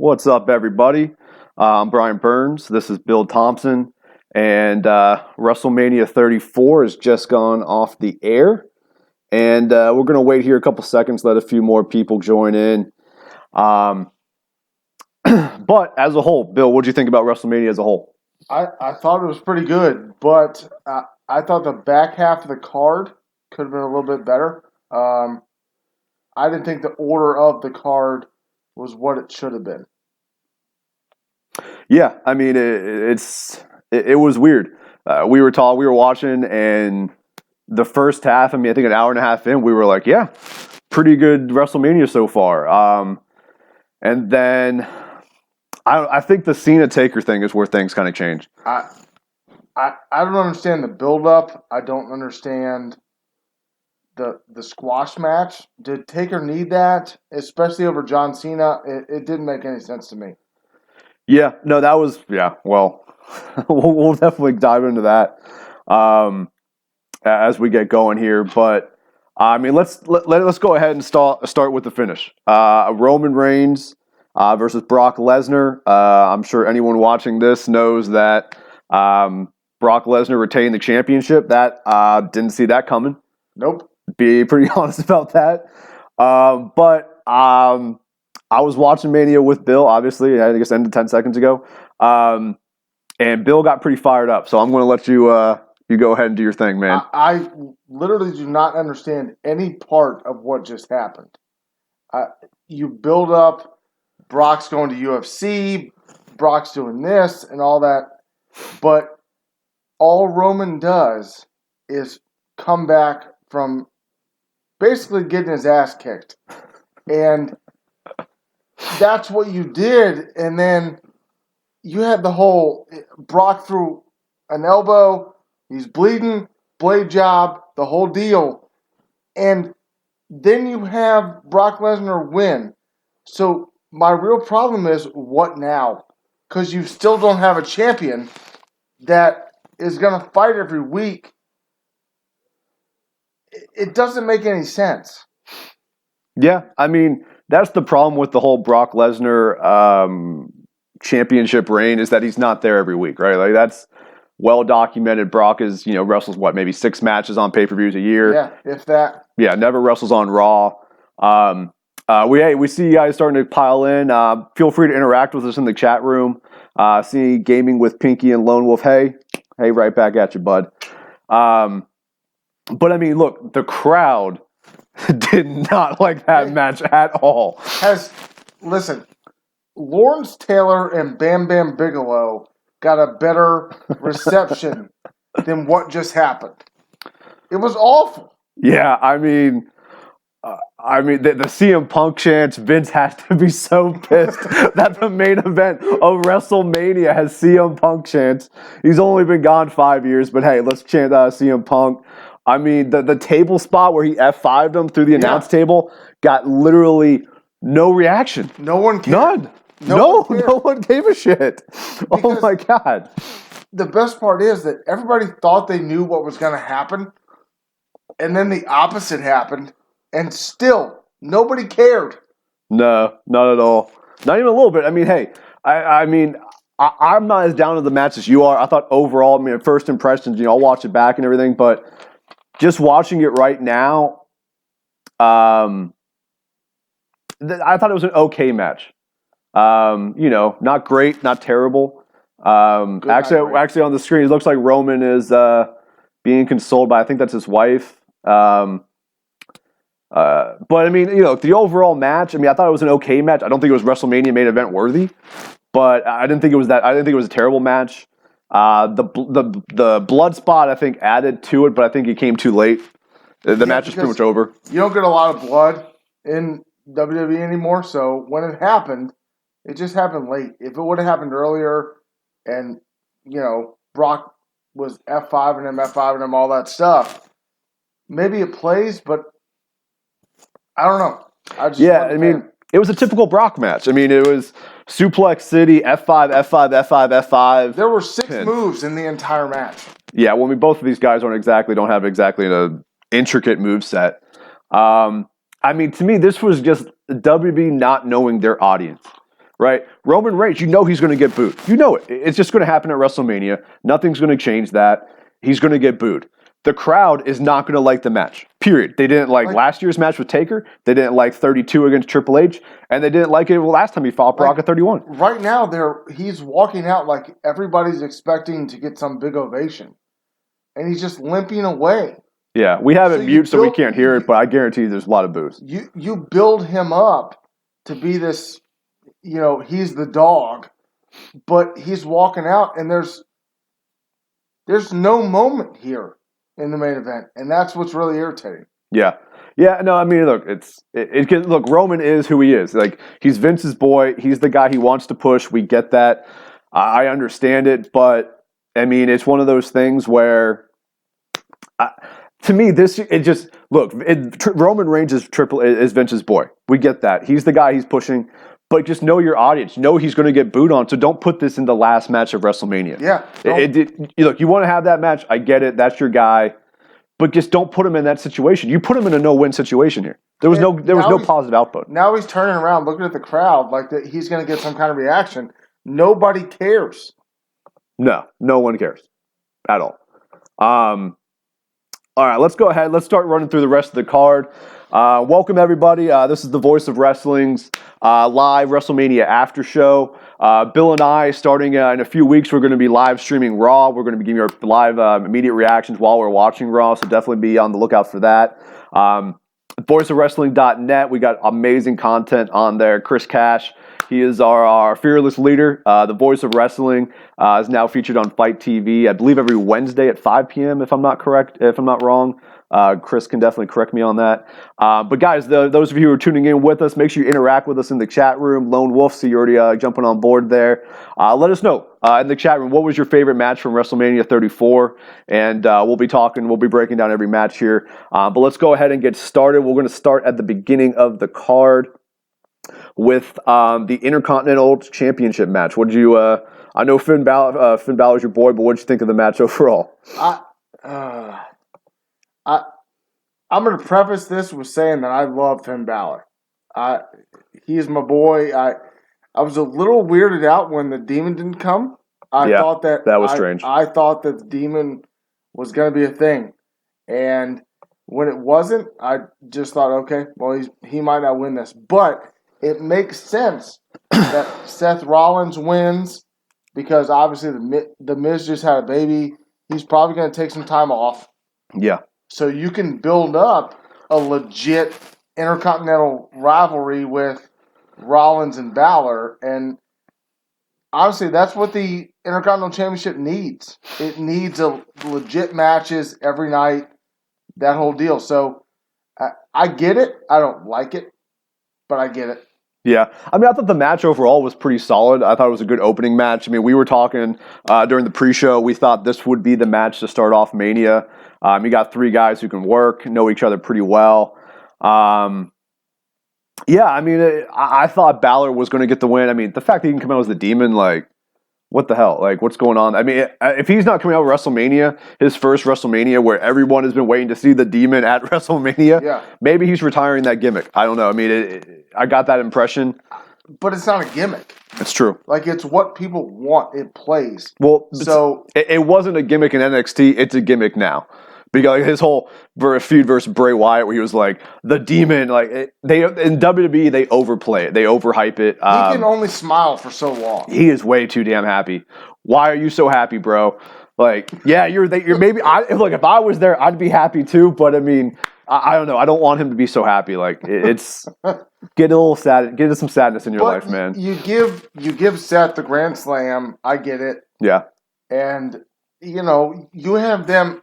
What's up, everybody? I'm Brian Burns. This is Bill Thompson. And WrestleMania 34 has just gone off the air. And we're going to wait here a couple seconds, let a few more people join in. But as a whole, Bill, what do you think about WrestleMania as a whole? I thought it was pretty good, but I thought the back half of the card could have been a little bit better. I didn't think the order of the card was what it should have been. Yeah, I mean, it was weird. We were watching, and the first half, I mean, I think an hour and a half in, we were like, yeah, pretty good WrestleMania so far. And then I think the Cena Taker thing is where things kind of change. I don't understand the build-up. I don't understand the squash match. Did Taker need that, especially over John Cena? It didn't make any sense to me. Yeah, no, that was, yeah, well, we'll definitely dive into that as we get going here. But, I mean, let's go ahead and start with the finish. Roman Reigns versus Brock Lesnar. I'm sure anyone watching this knows that Brock Lesnar retained the championship. That didn't see that coming. Nope. Be pretty honest about that. But I was watching Mania with Bill, obviously. I guess ended 10 seconds ago. And Bill got pretty fired up. So I'm going to let you go ahead and do your thing, man. I literally do not understand any part of what just happened. You build up, Brock's going to UFC, Brock's doing this and all that. But all Roman does is come back from basically getting his ass kicked. And that's what you did. And then you had the whole Brock threw an elbow, he's bleeding, blade job, the whole deal. And then you have Brock Lesnar win. So my real problem is, what now? Because you still don't have a champion that is going to fight every week. It doesn't make any sense. Yeah, I mean, that's the problem with the whole Brock Lesnar championship reign, is that he's not there every week, right? Like, that's well documented. Brock is, wrestles maybe 6 matches on pay-per-views a year. Yeah, if that. Yeah, never wrestles on Raw. We see you guys starting to pile in. Feel free to interact with us in the chat room. See Gaming with Pinky and Lone Wolf. Hey, right back at you, bud. But I mean, look, the crowd did not like that match at all. Listen, Lawrence Taylor and Bam Bam Bigelow got a better reception than what just happened. It was awful. Yeah, I mean, the CM Punk chants, Vince has to be so pissed that the main event of WrestleMania has CM Punk chants. He's only been gone 5 years, but hey, let's chant CM Punk. I mean, the table spot where he F5'd him through the announce table got literally no reaction. No one cared. None. No one gave a shit. Oh my God. The best part is that everybody thought they knew what was going to happen, and then the opposite happened, and still nobody cared. No, not at all. Not even a little bit. I mean, hey, I'm not as down to the match as you are. I thought overall, first impressions, I'll watch it back and everything, but just watching it right now, I thought it was an okay match. Not great, not terrible. Actually, on the screen, it looks like Roman is being consoled by, I think that's his wife. But I mean, the overall match, I thought it was an okay match. I don't think it was WrestleMania main event worthy, but I didn't think it was that. I didn't think it was a terrible match. The blood spot, I think, added to it, but I think it came too late. The match is pretty much over. You don't get a lot of blood in WWE anymore, so when it happened, it just happened late. If it would have happened earlier, and Brock was F5 and him, all that stuff, maybe it plays, but I don't know. It was a typical Brock match. It was Suplex City, F5, F5, F5, F5. There were 6 moves in the entire match. Yeah, both of these guys don't have exactly an intricate move set. To me, this was just WWE not knowing their audience. right? Roman Reigns, you know he's going to get booed. You know it. It's just going to happen at WrestleMania. Nothing's going to change that. He's going to get booed. The crowd is not going to like the match, period. They didn't like last year's match with Taker. They didn't like 32 against Triple H. And they didn't like it last time he fought Brock at 31. Right now, he's walking out like everybody's expecting to get some big ovation. And he's just limping away. Yeah, we have it mute so we can't hear it, but I guarantee you there's a lot of boos. You build him up to be this, he's the dog, but he's walking out and there's no moment here in the main event, and that's what's really irritating. Yeah. No, I mean, look, look, Roman is who he is. Like, he's Vince's boy. He's the guy he wants to push. We get that. I understand it, but I mean, it's one of those things where, to me, Roman Reigns is Vince's boy. We get that. He's the guy he's pushing. But just know your audience. Know he's going to get booed on. So don't put this in the last match of WrestleMania. Yeah. Look, you want to have that match. I get it. That's your guy. But just don't put him in that situation. You put him in a no-win situation here. There was no positive output. Now he's turning around, looking at the crowd like that he's going to get some kind of reaction. Nobody cares. No one cares at all. All right, let's go ahead. Let's start running through the rest of the card. Welcome, everybody. This is the Voice of Wrestling's live WrestleMania after show. Bill and I, starting in a few weeks, we're going to be live streaming Raw. We're going to be giving you our live immediate reactions while we're watching Raw, so definitely be on the lookout for that. VoiceOfWrestling.net, we got amazing content on there. Chris Cash, he is our fearless leader. The Voice of Wrestling is now featured on Fight TV, I believe every Wednesday at 5 p.m., if I'm not wrong. Chris can definitely correct me on that. But guys, those of you who are tuning in with us, make sure you interact with us in the chat room. Lone Wolf, see you already jumping on board there. Let us know in the chat room, what was your favorite match from WrestleMania 34? And we'll be breaking down every match here. But let's go ahead and get started. We're going to start at the beginning of the card with the Intercontinental Championship match. What did you? I know Finn Balor's your boy, but what did you think of the match overall? I'm going to preface this with saying that I love Finn Balor. He is my boy. I was a little weirded out when the Demon didn't come. I thought that was strange. I thought that the Demon was going to be a thing, and when it wasn't, I just thought, okay, well, he might not win this, but it makes sense that Seth Rollins wins because obviously the Miz just had a baby. He's probably going to take some time off. Yeah. So you can build up a legit intercontinental rivalry with Rollins and Balor, and honestly, that's what the Intercontinental Championship needs. It needs a legit matches every night, that whole deal. So I get it. I don't like it, but I get it. Yeah. I mean, I thought the match overall was pretty solid. I thought it was a good opening match. I mean, we were talking during the pre-show. We thought this would be the match to start off Mania. You got three guys who can work, know each other pretty well. Yeah, I mean, I thought Balor was going to get the win. I mean, the fact that he can come out as the Demon, like, what the hell? Like, what's going on? I mean, if he's not coming out with WrestleMania, his first WrestleMania, where everyone has been waiting to see the Demon at WrestleMania, maybe he's retiring that gimmick. I don't know. I mean, I got that impression. But it's not a gimmick. It's true. Like, it's what people want. It plays. Well, so it wasn't a gimmick in NXT. It's a gimmick now. Because his whole feud versus Bray Wyatt, where he was like the Demon, like they in WWE they overplay it, they overhype it. He can only smile for so long. He is way too damn happy. Why are you so happy, bro? Like, yeah, you're maybe. Look, if I was there, I'd be happy too. But I mean, I don't know. I don't want him to be so happy. Like, it's get a little sad. Get some sadness in your life, man. You give Seth the Grand Slam. I get it. Yeah, and you have them.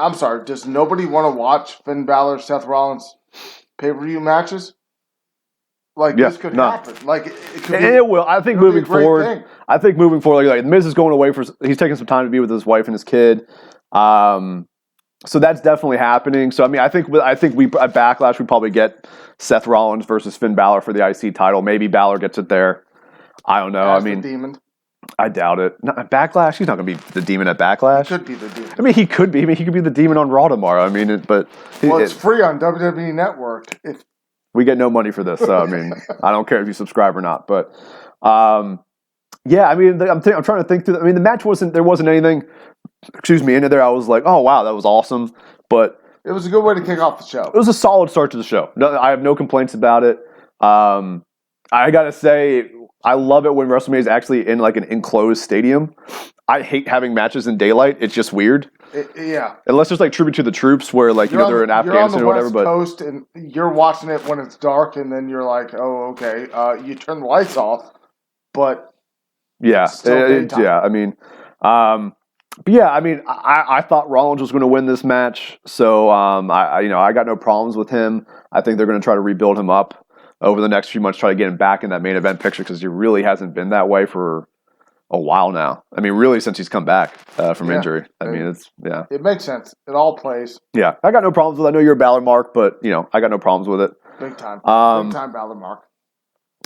I'm sorry, does nobody want to watch Finn Balor, Seth Rollins pay-per-view matches? Like, this could happen. Like, it could be, it will. I think moving forward, like Miz is going away he's taking some time to be with his wife and his kid. So that's definitely happening. So I mean, I think we at Backlash we probably get Seth Rollins versus Finn Balor for the IC title. Maybe Balor gets it there. I don't know. As the Demon. I doubt it. Backlash? He's not going to be the Demon at Backlash. He could be the Demon. I mean, he could be. I mean, he could be the Demon on Raw tomorrow. I mean, it's free on WWE Network. We get no money for this, so I mean, I don't care if you subscribe or not. But yeah, I mean, I'm trying to think through. I mean, the match there wasn't anything. Excuse me, into there. I was like, oh wow, that was awesome. But it was a good way to kick off the show. It was a solid start to the show. No, I have no complaints about it. I gotta say, I love it when WrestleMania is actually in like an enclosed stadium. I hate having matches in daylight. It's just weird. Yeah. Unless there's like Tribute to the Troops where like they're in Afghanistan or whatever. But you're on the West Coast and you're watching it when it's dark, and then you're like, oh, okay. You turn the lights off, but yeah, yeah. I mean, but yeah, I mean, I thought Rollins was going to win this match, so I got no problems with him. I think they're going to try to rebuild him up over the next few months, try to get him back in that main event picture because he really hasn't been that way for a while now. I mean, really since he's come back from injury. I mean, it makes sense. It all plays. Yeah, I got no problems with it. I know you're a Balor mark, but I got no problems with it. Big time. Big time Balor mark.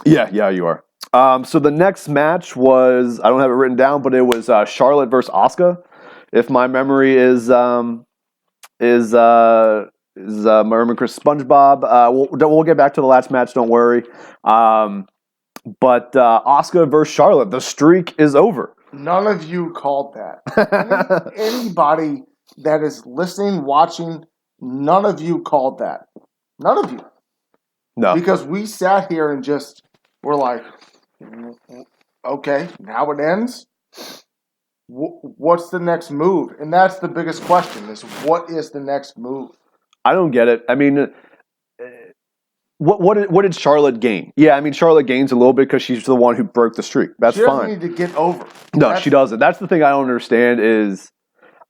Yeah, you are. So the next match was, I don't have it written down, but it was Charlotte versus Asuka. If my memory is Merman Chris SpongeBob. We'll get back to the last match. Don't worry. But Asuka versus Charlotte, the streak is over. None of you called that. Anybody that is listening, watching, none of you called that. None of you. No. Because we sat here and just were like, okay, now it ends. What's the next move? And that's the biggest question: is what is the next move? I don't get it. I mean, what did Charlotte gain? Yeah, I mean, Charlotte gains a little bit because she's the one who broke the streak. That's fine. She doesn't need to get over. No, she doesn't. That's the thing I don't understand is,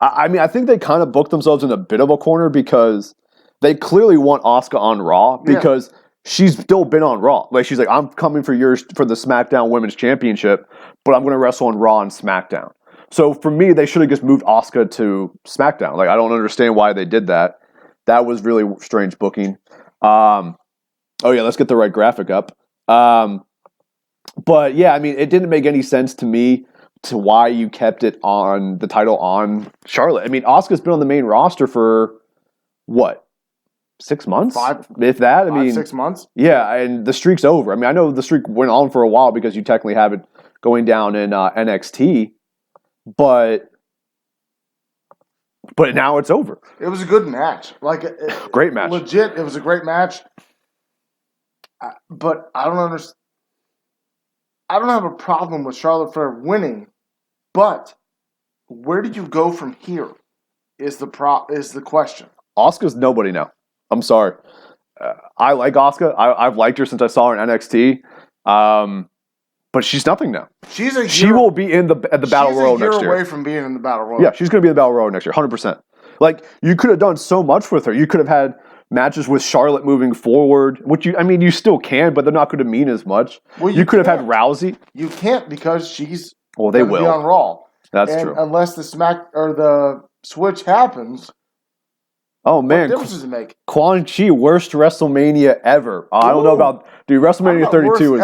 I mean, I think they kind of booked themselves in a bit of a corner because they clearly want Asuka on Raw because she's still been on Raw. Like, she's like, I'm coming for the SmackDown Women's Championship, but I'm going to wrestle on Raw and SmackDown. So for me, they should have just moved Asuka to SmackDown. Like, I don't understand why they did that. That was really strange booking. Oh yeah, let's get the right graphic up. But yeah, I mean, it didn't make any sense to me to why you kept it on the title on Charlotte. I mean, Asuka's been on the main roster for what? 6 months? If that. I mean, 6 months. Yeah, and the streak's over. I mean, I know the streak went on for a while because you technically have it going down in NXT, but now it's over. It was a good match. Great match. Legit, it was a great match. But I don't understand. I don't have a problem with Charlotte Flair winning, but where do you go from here? Is the question. Asuka's nobody now. I'm sorry. I like Asuka. I've liked her since I saw her in NXT. But she's nothing now. She will be at the Battle Royal next year. She's a year away from being in the Battle Royal. Yeah, she's going to be in the Battle Royal next year, 100%. Like, you could have done so much with her. You could have had matches with Charlotte moving forward, which you still can, but they're not going to mean as much. Well, you could have had Rousey. You can't because she's they will be on Raw. That's true. Unless the switch happens. Oh man, what difference does it make? Quan Chi, worst WrestleMania ever. I don't know about WrestleMania 32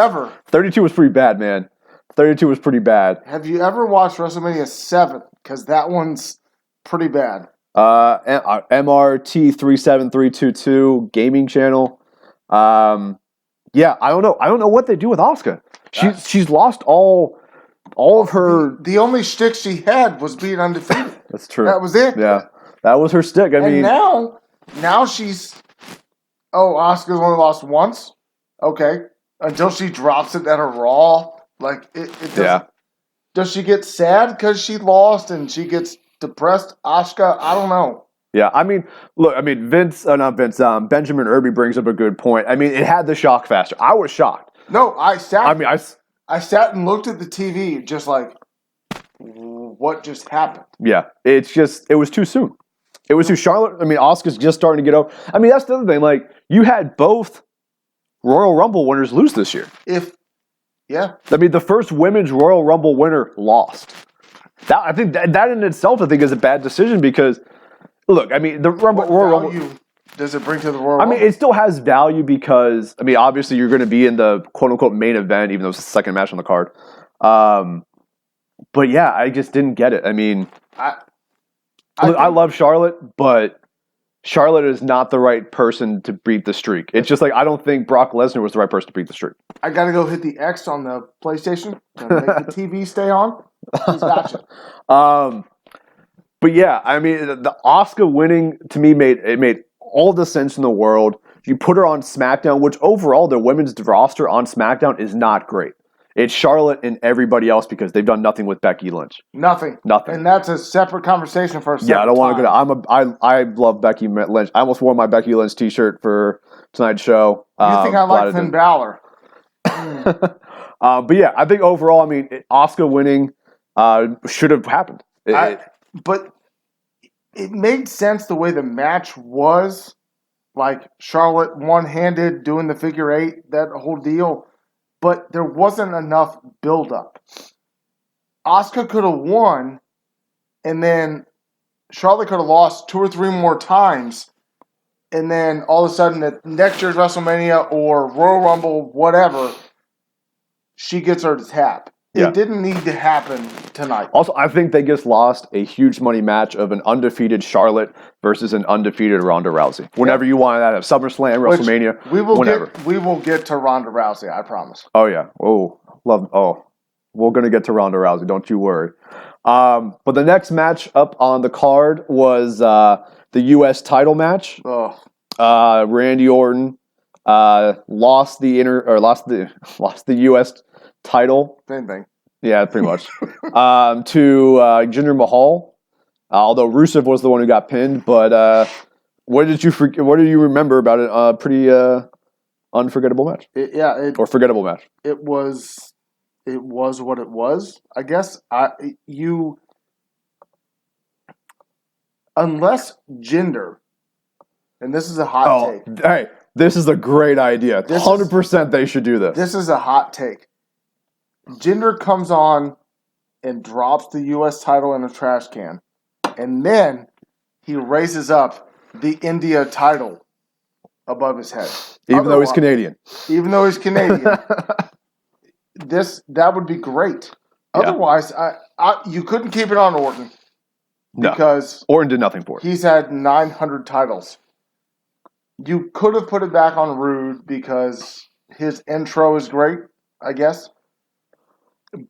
32 was pretty bad, man. 32 was pretty bad. Have you ever watched WrestleMania 7? Because that one's pretty bad. MRT 37322 gaming channel. Yeah, I don't know. I don't know what they do with Asuka. She's lost all of her. The only shtick she had was being undefeated. That's true. That was it. Yeah, that was her stick. I mean, now she's. Oh, Asuka's only lost once. Okay, until she drops it at a Raw. Like it doesn't. Yeah. Does she get sad because she lost and she gets depressed? Asuka, I don't know. Yeah, I mean, look, Benjamin Irby brings up a good point. I mean, it had the shock factor. I was shocked. No, I sat and looked at the TV just like, what just happened? Yeah, it was too soon. It was too Charlotte. I mean, Asuka's just starting to get over. I mean, that's the other thing. Like, you had both Royal Rumble winners lose this year. I mean, the first women's Royal Rumble winner lost. I think that in itself, is a bad decision because, look, I mean, the Royal Rumble does it bring to the Royal Rumble? I mean, it still has value because, I mean, obviously you're going to be in the quote-unquote main event, even though it's the second match on the card. But yeah, I just didn't get it. I mean, I love Charlotte, but Charlotte is not the right person to beat the streak. It's just like I don't think Brock Lesnar was the right person to beat the streak. I got to go hit the X on the PlayStation to make the TV stay on. He's got you. But yeah, I mean, the Asuka winning to me made all the sense in the world. You put her on SmackDown, which overall the women's roster on SmackDown is not great. It's Charlotte and everybody else because they've done nothing with Becky Lynch. Nothing. Nothing. And that's a separate conversation for a separate Yeah, I don't want to time. go to. I love Becky Lynch. I almost wore my Becky Lynch T-shirt for tonight's show. You think I like Finn Balor? But yeah, I think overall, I mean, Asuka winning should have happened. But it made sense the way the match was. Like Charlotte one-handed doing the figure eight, that whole deal. But there wasn't enough build-up. Asuka could have won, and then Charlotte could have lost 2 or 3 more times, and then all of a sudden at next year's WrestleMania or Royal Rumble, whatever, she gets her to tap. Yeah. It didn't need to happen tonight. Also, I think they just lost a huge money match of an undefeated Charlotte versus an undefeated Ronda Rousey. Whenever you want that, at SummerSlam, WrestleMania, whenever. We will get to Ronda Rousey, I promise. Oh yeah. We're gonna get to Ronda Rousey. Don't you worry. But the next match up on the card was the U.S. title match. Oh. Randy Orton lost the U.S. title. Same thing. Yeah, pretty much. To Jinder Mahal. Although Rusev was the one who got pinned, but what do you remember about it? Pretty unforgettable match. Forgettable match. It was what it was. I guess unless Jinder, and this is a hot take. Hey, this is a great idea. 100% they should do this. This is a hot take. Jinder comes on and drops the U.S. title in a trash can, and then he raises up the India title above his head. Even though he's Canadian. That would be great. Yeah. Otherwise, you couldn't keep it on Orton. Because Orton did nothing for it. He's had 900 titles. You could have put it back on Rude because his intro is great, I guess.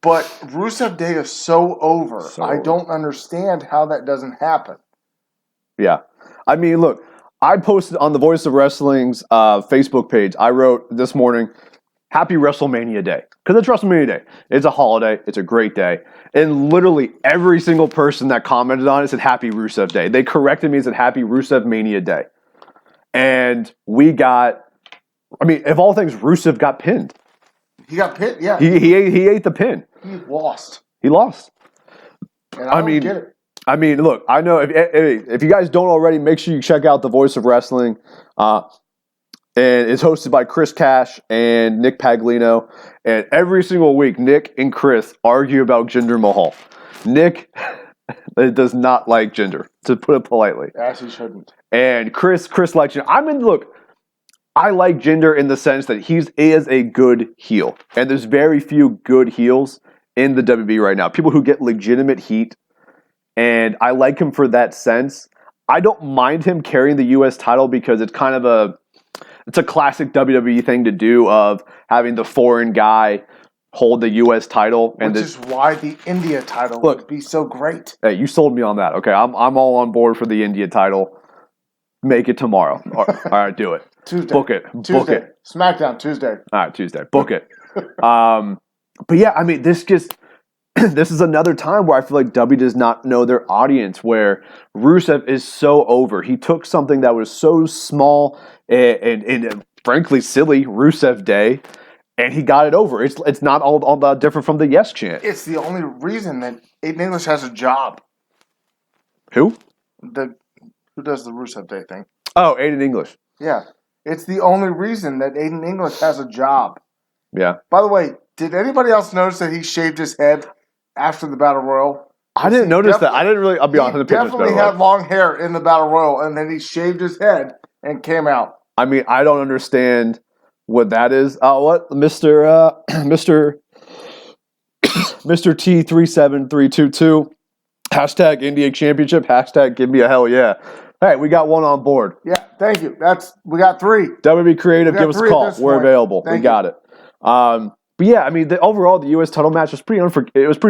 But Rusev Day is so over. I don't understand how that doesn't happen. Yeah. I mean, look, I posted on the Voice of Wrestling's Facebook page, I wrote this morning, Happy WrestleMania Day. Because it's WrestleMania Day. It's a holiday. It's a great day. And literally every single person that commented on it said Happy Rusev Day. They corrected me and said Happy Rusev Mania Day. And we got, I mean, of all things, Rusev got pinned. He got pinned? Yeah. He ate the pin. He lost. He lost. And I don't get it. I mean, look, I know if you guys don't already, make sure you check out The Voice of Wrestling. And it's hosted by Chris Cash and Nick Paglino. And every single week, Nick and Chris argue about Jinder Mahal. Nick does not like Jinder, to put it politely. As he shouldn't. And Chris likes Jinder. Look, I like Jinder in the sense that he is a good heel. And there's very few good heels in the WWE right now. People who get legitimate heat. And I like him for that sense. I don't mind him carrying the U.S. title because it's kind of it's a classic WWE thing to do of having the foreign guy hold the U.S. title. Which is why the India title would be so great. Hey, you sold me on that. Okay, I'm all on board for the India title. Make it tomorrow. All right, do it. Tuesday. Book it. Tuesday. Book it. SmackDown Tuesday. All right, Tuesday. Book it. But yeah, I mean, this is another time where I feel like W does not know their audience, where Rusev is so over. He took something that was so small and frankly silly, Rusev Day, and he got it over. It's not all that different from the Yes chant. It's the only reason that Aiden English has a job. Who? Who does the Rusev Day thing? Oh, Aiden English. Yeah. It's the only reason that Aiden English has a job. Yeah. By the way, did anybody else notice that he shaved his head after the Battle Royal? I didn't notice that. I didn't really. I'll be honest. He definitely had long hair in the Battle Royal, and then he shaved his head and came out. I mean, I don't understand what that is. What Mr. T37322 # India Championship # give me a hell yeah. Hey, we got one on board. Yeah, thank you. We got 3. WB Creative, give us a call. We're available. We got it. But yeah, I mean, overall, the U.S. title match was pretty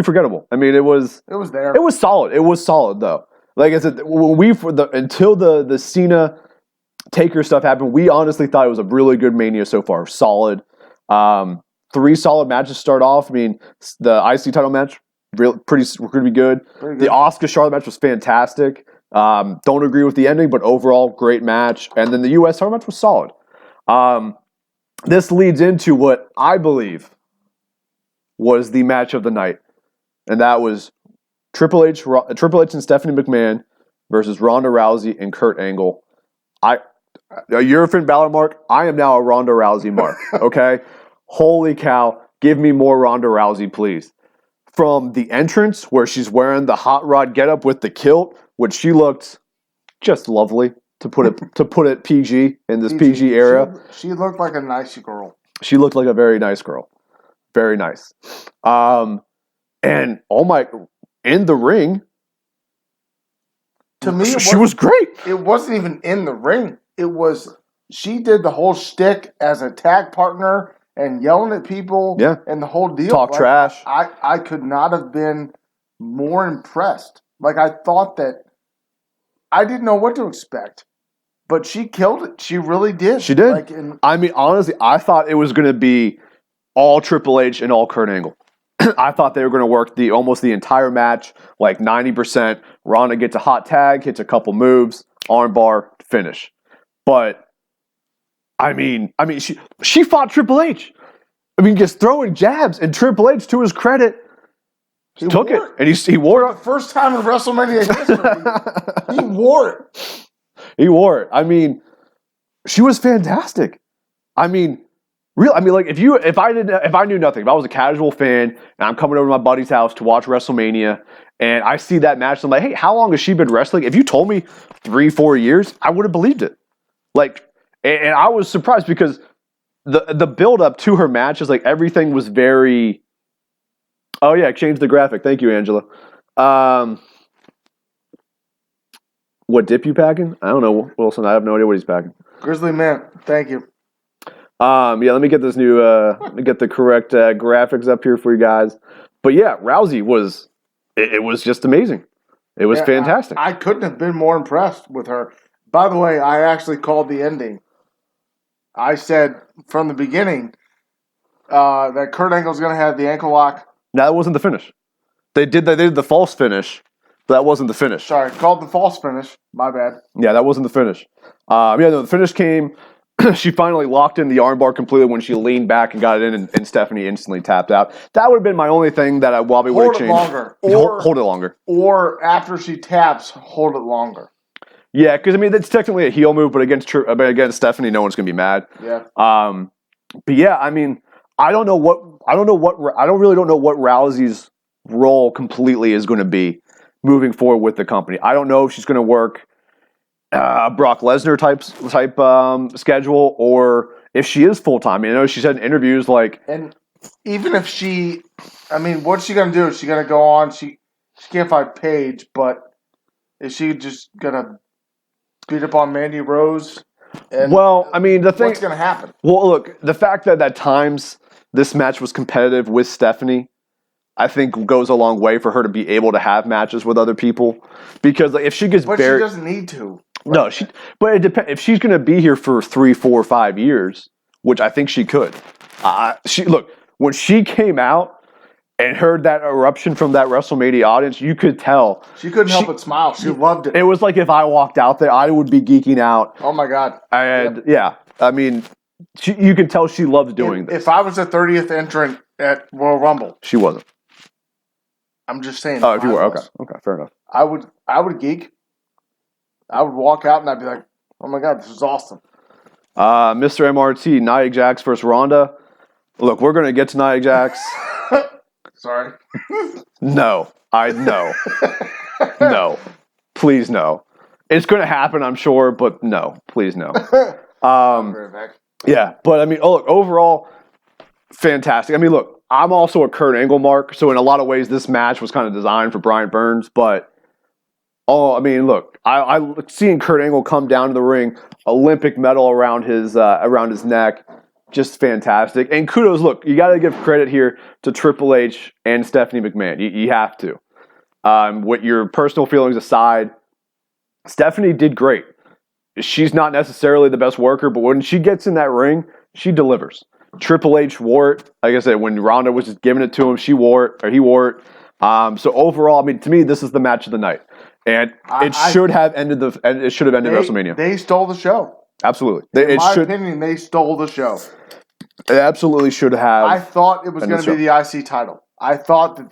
forgettable. I mean, it was there. It was solid. It was solid though. Like I said, until the Cena Taker stuff happened, we honestly thought it was a really good Mania so far. Solid. 3 solid matches start off. I mean, the IC title match pretty good. The Asuka Charlotte match was fantastic. Don't agree with the ending, but overall, great match. And then the U.S. title match was solid. This leads into what I believe was the match of the night, and that was Triple H and Stephanie McMahon versus Ronda Rousey and Kurt Angle. You're a Finn Balor mark. I am now a Ronda Rousey mark. Okay, holy cow! Give me more Ronda Rousey, please. From the entrance where she's wearing the hot rod getup with the kilt, which she looked just lovely. To put it PG in this PG era. She looked like a nice girl. She looked like a very nice girl. Very nice. And in the ring, to me, she was great. It wasn't even in the ring. She did the whole shtick as a tag partner and yelling at people. Yeah. And the whole deal. Talk trash. I could not have been more impressed. Like, I thought that I didn't know what to expect. But she killed it. She really did. She did. I mean, honestly, I thought it was going to be all Triple H and all Kurt Angle. I thought they were going to work almost the entire match, like 90%. Ronda gets a hot tag, hits a couple moves, armbar, finish. But I mean, she fought Triple H. I mean, just throwing jabs, and Triple H, to his credit, took it, and he wore it. For the first time in WrestleMania history, he wore it. He wore it. I mean, she was fantastic. I mean, like if I knew nothing, if I was a casual fan and I'm coming over to my buddy's house to watch WrestleMania and I see that match, I'm like, hey, how long has she been wrestling? If you told me 3-4 years, I would have believed it. Like, and I was surprised because the build up to her match is like everything was very. Oh yeah, change the graphic. Thank you, Angela. What dip you packing? I don't know, Wilson. I have no idea what he's packing. Grizzly Mint. Thank you. Yeah, let me get this new. Let me get the correct graphics up here for you guys. But yeah, Rousey was. It was just amazing. It was fantastic. I couldn't have been more impressed with her. By the way, I actually called the ending. I said from the beginning that Kurt Angle's going to have the ankle lock. No, that wasn't the finish. They did the false finish. But that wasn't the finish. Sorry, called the false finish. My bad. Yeah, that wasn't the finish. The finish came. She finally locked in the armbar completely when she leaned back and got it in, and Stephanie instantly tapped out. That would have been my only thing that I probably would have changed. Hold it longer. Or after she taps, hold it longer. Yeah, because I mean that's technically a heel move, but against Stephanie, no one's gonna be mad. Yeah. But yeah, I mean, I don't really know what Rousey's role completely is going to be moving forward with the company. I don't know if she's going to work Brock Lesnar type schedule or if she is full time. I know she said in interviews like, and even if what's she going to do? Is she going to go on? She can't fight Paige, but is she just going to beat up on Mandy Rose? And well, I mean, what's going to happen? Well, look, the fact that at times this match was competitive with Stephanie, I think goes a long way for her to be able to have matches with other people. Because if she gets buried, she doesn't need to. No, but it depends. If she's going to be here for 3, 4, 5 years, which I think she could. When she came out and heard that eruption from that WrestleMania audience, you could tell she couldn't help but smile. She loved it. It was like if I walked out there, I would be geeking out. Oh my god! And yeah, I mean, you can tell she loved doing this. If I was the 30th entrant at Royal Rumble, she wasn't. I'm just saying. Oh, if you were, okay, fair enough. I would geek. I would walk out and I'd be like, "Oh my god, this is awesome." Mr. MRT, Nia Jax versus Ronda. Look, we're gonna get to Nia Jax. Sorry. No. No. Please no. It's gonna happen, I'm sure, but no. Please no. Yeah, but I mean, look, overall, fantastic. I mean, look, I'm also a Kurt Angle mark, so in a lot of ways, this match was kind of designed for Brian Burns, but Oh, I mean, look, I seeing Kurt Angle come down to the ring, Olympic medal around his neck, just fantastic. And kudos, look, you got to give credit here to Triple H and Stephanie McMahon. You have to. With your personal feelings aside, Stephanie did great. She's not necessarily the best worker, but when she gets in that ring, she delivers. Triple H wore it. Like I said, when Ronda was just giving it to him, he wore it. So overall, I mean, to me, this is the match of the night. And it should have ended WrestleMania. They stole the show. Absolutely. In my opinion, they stole the show. It absolutely should have. I thought it was going to be the IC title. I thought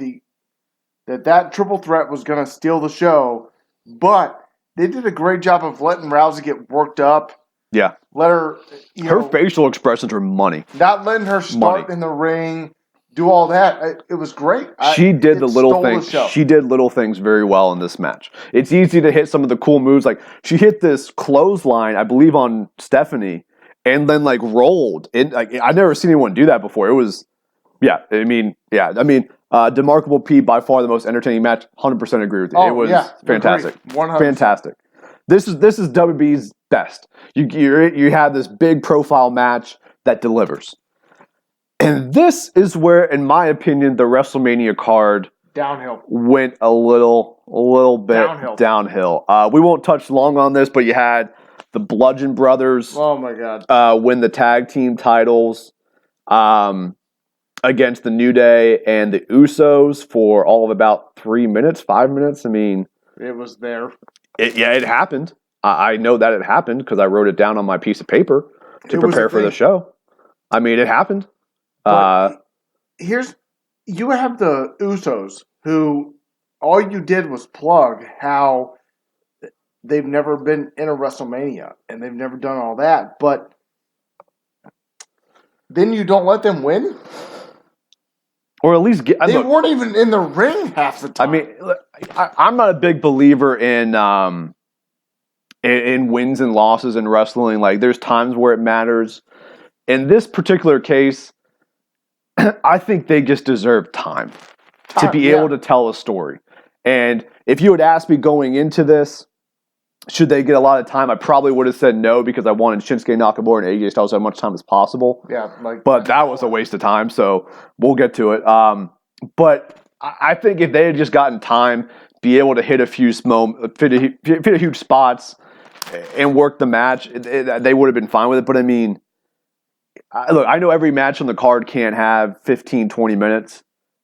that triple threat was going to steal the show, but they did a great job of letting Rousey get worked up. Yeah. Let her. Her facial expressions were money. Not letting her start in the ring. Do all that. It was great. She did the little things. She did little things very well in this match. It's easy to hit some of the cool moves. Like she hit this clothesline, I believe, on Stephanie, and then like rolled. I've never seen anyone do that before. It was, Demarkable P by far the most entertaining match. 100% agree with you. It was fantastic. 100%. Fantastic. This is WWE's best. You have this big profile match that delivers. And this is where, in my opinion, the WrestleMania card went a little bit downhill. We won't touch long on this, but you had the Bludgeon Brothers. Oh my God! Win the tag team titles against the New Day and the Usos for all of about 5 minutes. I mean, it was there. It happened. I know that it happened because I wrote it down on my piece of paper to prepare for the show. I mean, it happened. You have the Usos, who all you did was plug how they've never been in a WrestleMania and they've never done all that, but then you don't let them win? Or at least they weren't even in the ring half the time. I mean, I'm not a big believer in wins and losses in wrestling. Like, there's times where it matters. In this particular case, I think they just deserve time to be able to tell a story. And if you had asked me going into this, should they get a lot of time, I probably would have said no because I wanted Shinsuke Nakamura and AJ Styles to have as much time as possible. Yeah, but that was a waste of time, so we'll get to it. But I think if they had just gotten time, be able to hit a few huge spots and work the match, they would have been fine with it. But I mean, look, I know every match on the card can't have 15, 20 minutes,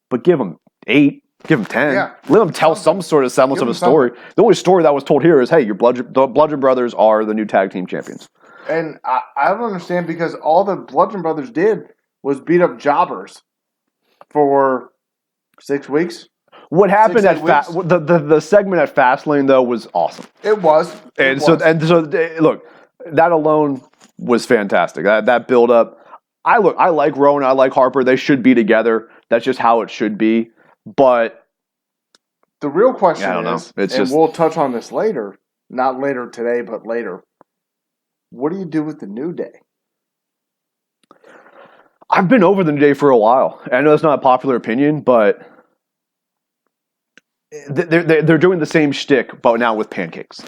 but give them 8, give them 10. Yeah. Let them tell some sort of semblance of a story. The only story that was told here is, hey, the Bludgeon Brothers are the new tag team champions. And I don't understand because all the Bludgeon Brothers did was beat up jobbers for 6 weeks. What happened at the segment at Fastlane though was awesome. It was. So look, that alone was fantastic. That build up. I like Rowan, I like Harper. They should be together. That's just how it should be. But the real question is, we'll touch on this later, not later today, but later. What do you do with the New Day? I've been over the New Day for a while. I know that's not a popular opinion, but they're doing the same shtick, but now with pancakes.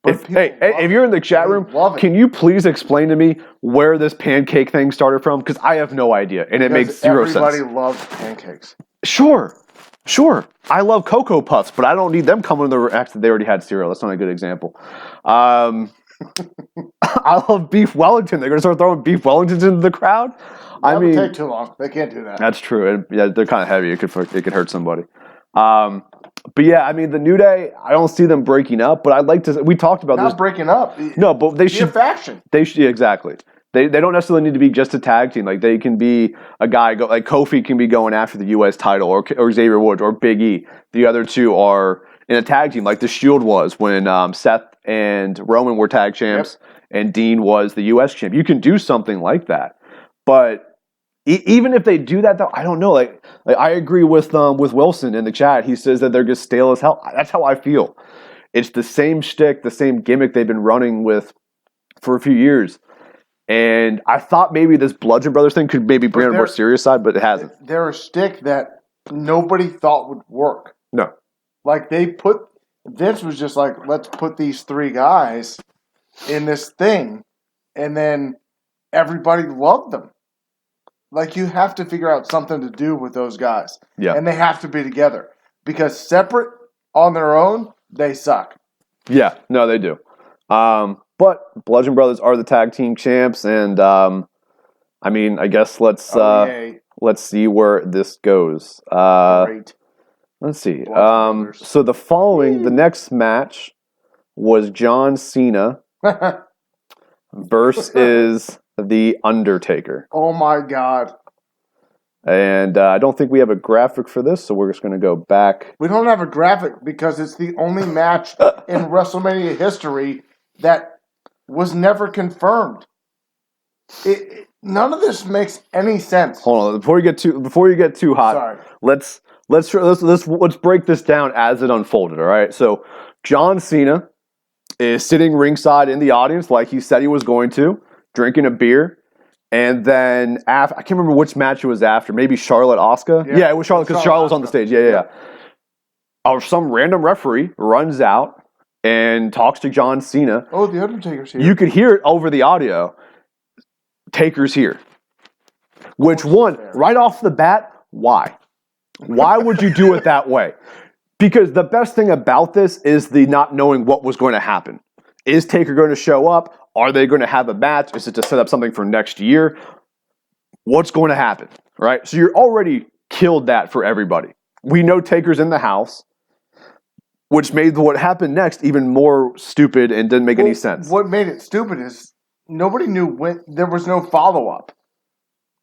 If you're in the chat room, can you please explain to me where this pancake thing started from? Because I have no idea, and it makes zero sense. Everybody loves pancakes. Sure. I love Cocoa Puffs, but I don't need them coming to the... Actually, they already had cereal. That's not a good example. I love Beef Wellington. They're going to start throwing Beef Wellingtons into the crowd? That would take too long. They can't do that. That's true. They're kind of heavy. It could hurt somebody. But yeah, I mean, the New Day, I don't see them breaking up, but I'd like to... We talked about this. Not breaking up. No, but they should... Be a faction. They should, exactly. They don't necessarily need to be just a tag team. Like, they can be a guy... like, Kofi can be going after the U.S. title, or Xavier Woods, or Big E. The other two are in a tag team, like the Shield was when Seth and Roman were tag champs, and Dean was the U.S. champ. You can do something like that. But... even if they do that, though, I don't know. Like I agree with Wilson in the chat. He says that they're just stale as hell. That's how I feel. It's the same shtick, the same gimmick they've been running with for a few years. And I thought maybe this Bludgeon Brothers thing could maybe bring on a more serious side, but it hasn't. They're a shtick that nobody thought would work. No. Like they put Vince was just like, let's put these 3 guys in this thing, and then everybody loved them. Like, you have to figure out something to do with those guys. Yeah. And they have to be together. Because separate on their own, they suck. Yeah, no, they do. But Bludgeon Brothers are the tag team champs, and I mean, I guess let's see where this goes. Great. Let's see. Brothers. So the next match was John Cena versus The Undertaker. Oh my God. And I don't think we have a graphic for this, so we're just going to go back. We don't have a graphic because it's the only match in WrestleMania history that was never confirmed. None of this makes any sense. Hold on, before you get too hot, Sorry. let's break this down as it unfolded. All right, so John Cena is sitting ringside in the audience, like he said he was going to, drinking a beer. And then I can't remember which match it was after. Maybe Charlotte Asuka. Yeah, it was Charlotte because Charlotte was on the stage. Yeah. Or some random referee runs out and talks to John Cena. Oh, the Undertaker's here. You could hear it over the audio. Taker's here. Which one? Right off the bat, why? Why would you do it that way? Because the best thing about this is the not knowing what was going to happen. Is Taker going to show up? Are they going to have a match? Is it to set up something for next year? What's going to happen, right? So you're already killed that for everybody. We know Taker's in the house, which made what happened next even more stupid and didn't make any sense. What made it stupid is nobody knew when. There was no follow-up.